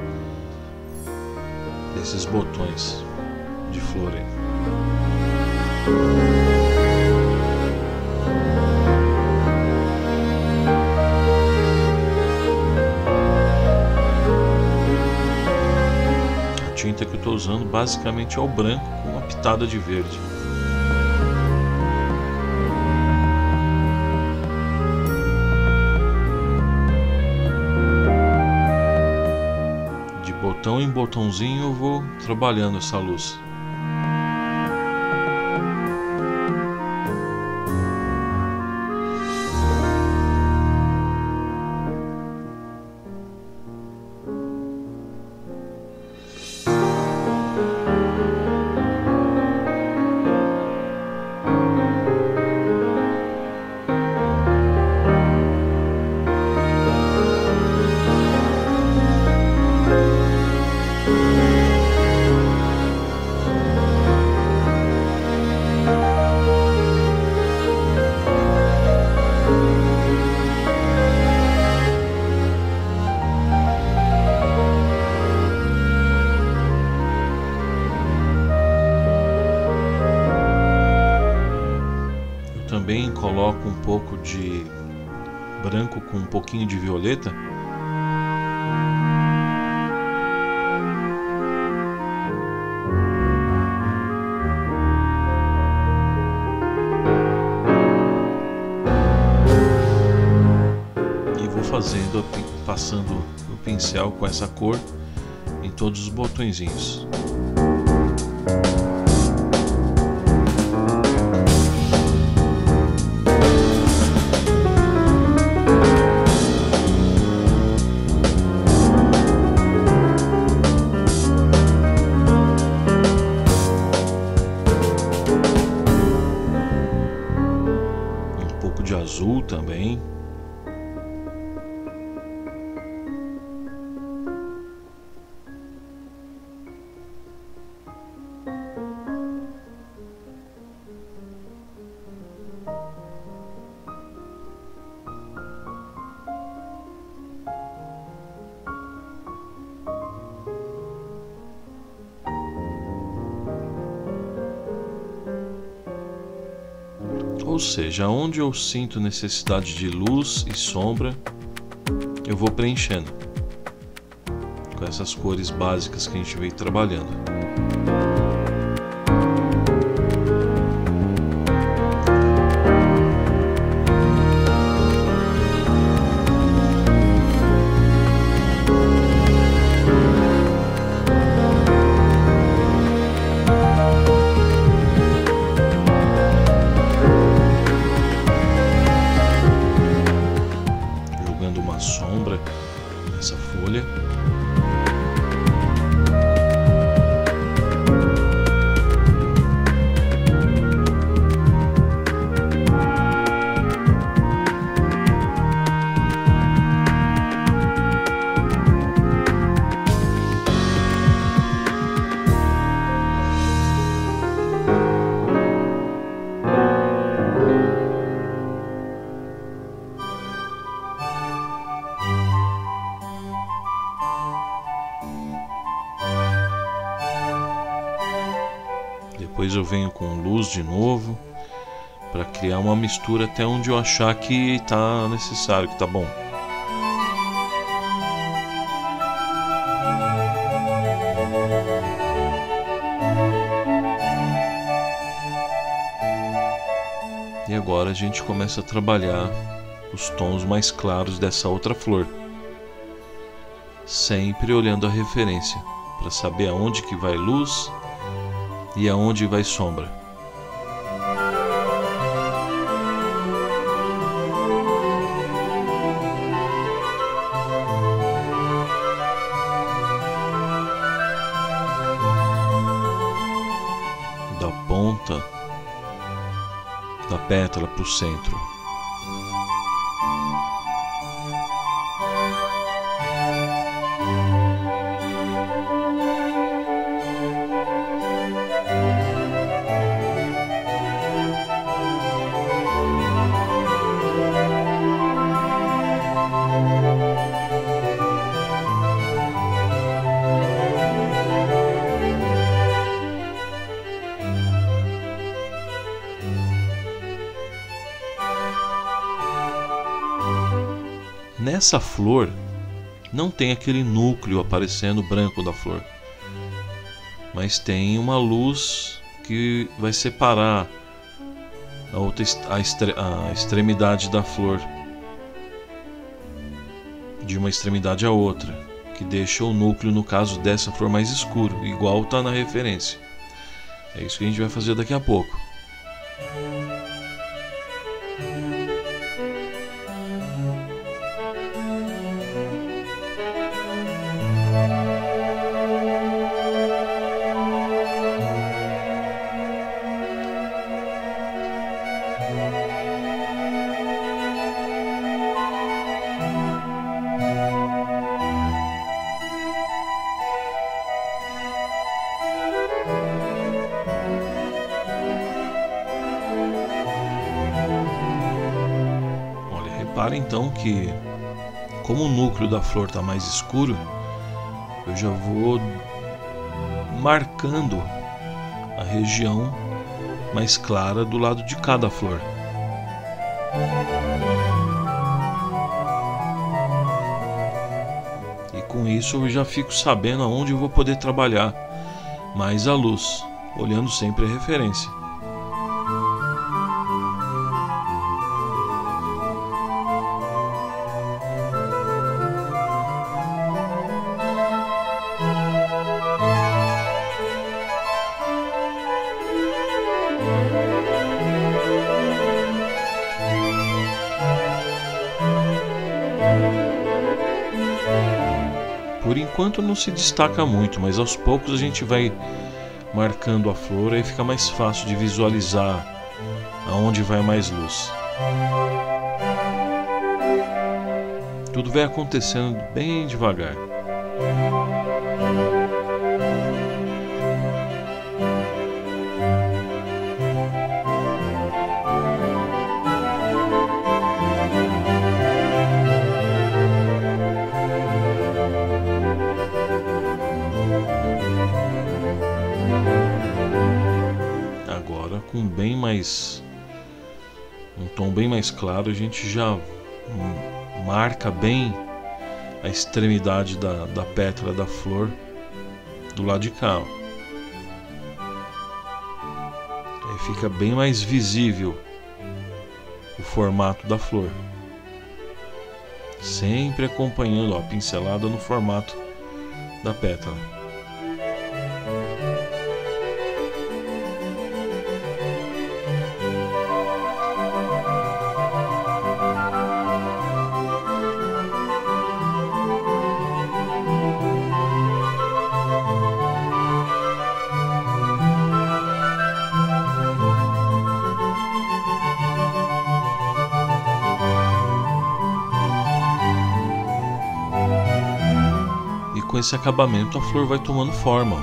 desses botões de flor aí. A tinta que eu estou usando basicamente é o branco com uma pitada de verde. Botão em botãozinho eu vou trabalhando essa luz. Também coloco um pouco de branco com um pouquinho de violeta. E vou fazendo, passando o pincel com essa cor em todos os botõezinhos. De azul também. Ou seja, onde eu sinto necessidade de luz e sombra, eu vou preenchendo com essas cores básicas que a gente veio trabalhando. Sombra nessa folha. Depois eu venho com luz de novo para criar uma mistura até onde eu achar que está necessário, que está bom. E agora a gente começa a trabalhar os tons mais claros dessa outra flor, sempre olhando a referência para saber aonde que vai luz e aonde vai sombra. Da ponta da pétala para o centro. Nessa flor não tem aquele núcleo aparecendo branco da flor, mas tem uma luz que vai separar a extremidade da flor de uma extremidade a outra, que deixa o núcleo, no caso dessa flor, mais escuro, igual está na referência. É isso que a gente vai fazer daqui a pouco. Repara então que, como o núcleo da flor está mais escuro, eu já vou marcando a região mais clara do lado de cada flor. E com isso eu já fico sabendo aonde eu vou poder trabalhar mais a luz, olhando sempre a referência. Por enquanto não se destaca muito, mas aos poucos a gente vai marcando a flor, aí fica mais fácil de visualizar aonde vai mais luz. Tudo vai acontecendo bem devagar. Com um tom bem mais claro, a gente já marca bem a extremidade da pétala da flor do lado de cá. Aí fica bem mais visível o formato da flor, sempre acompanhando a pincelada no formato da pétala. Com esse acabamento a flor vai tomando forma.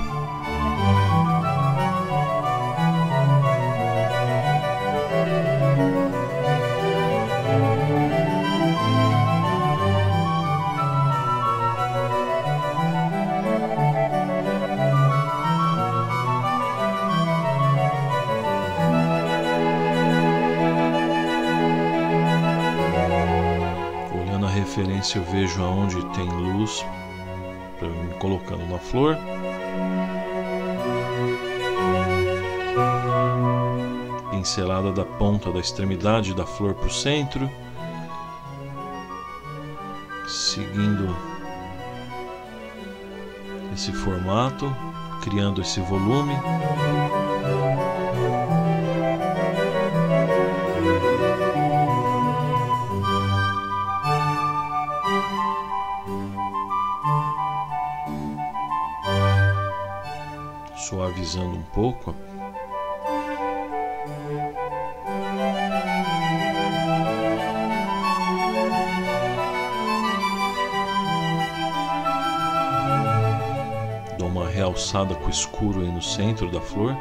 Olhando a referência eu vejo aonde tem luz, me colocando na flor. pincelada da ponta da extremidade da flor para o centro, seguindo esse formato, criando esse volume. Suavizando um pouco. Dou uma realçada com o escuro aí no centro da flor.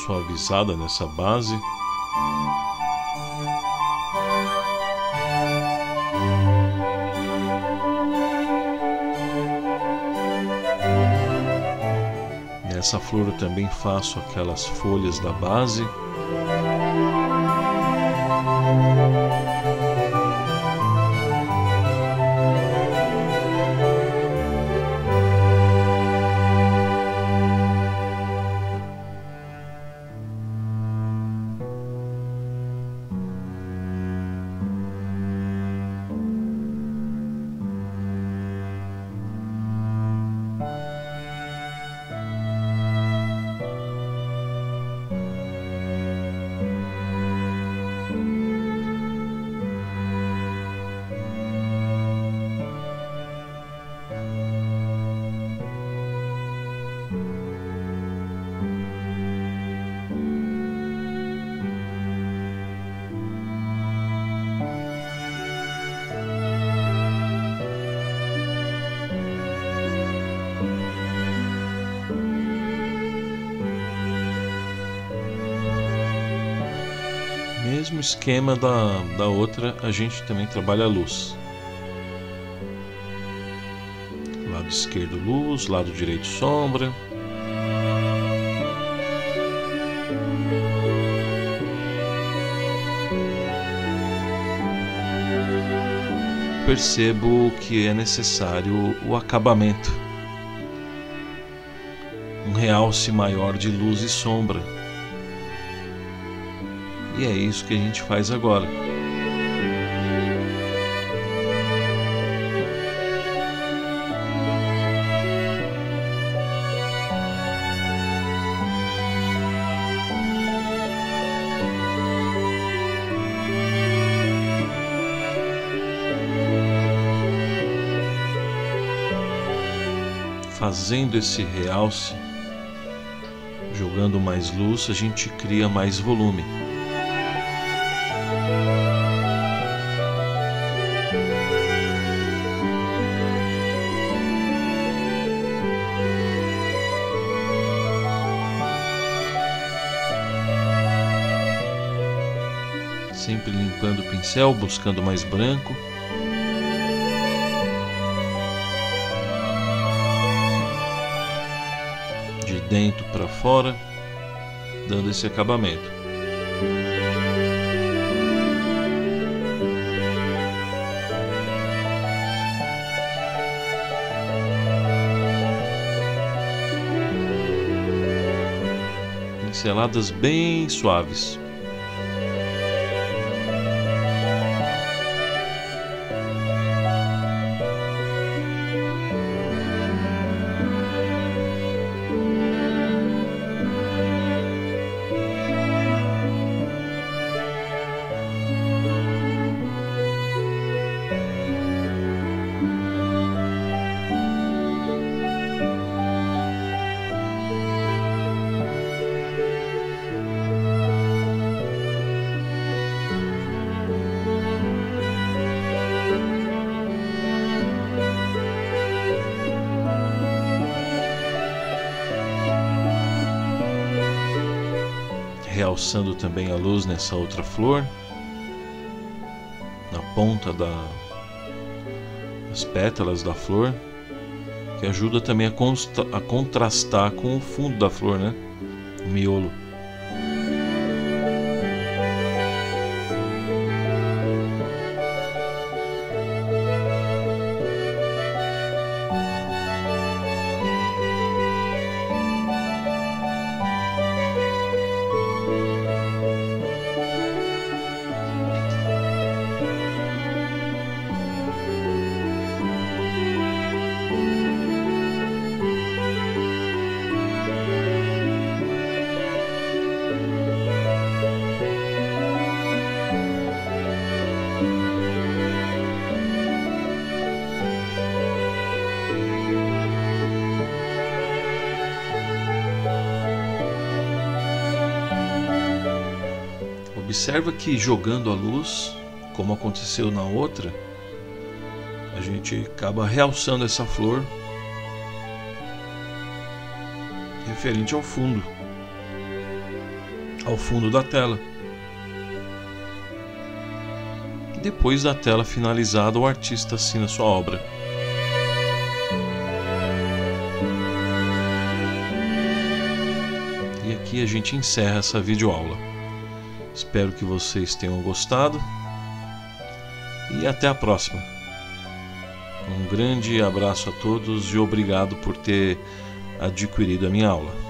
Suavizada nessa base. Nessa flor eu também faço aquelas folhas da base. Mesmo esquema da outra, a gente também trabalha a luz. Lado esquerdo luz, lado direito sombra. Percebo que é necessário o acabamento, um realce maior de luz e sombra. E é isso que a gente faz agora. Fazendo esse realce, jogando mais luz, a gente cria mais volume. Sempre limpando o pincel, buscando mais branco. De dentro para fora, dando esse acabamento. Pinceladas bem suaves. realçando também a luz nessa outra flor, na ponta das pétalas da flor, que ajuda também a contrastar com o fundo da flor, né? O miolo. Observa que jogando a luz, como aconteceu na outra, a gente acaba realçando essa flor referente ao fundo da tela. Depois da tela finalizada, o artista assina sua obra. E aqui a gente encerra essa videoaula. Espero que vocês tenham gostado e até a próxima. Um grande abraço a todos e obrigado por ter adquirido a minha aula.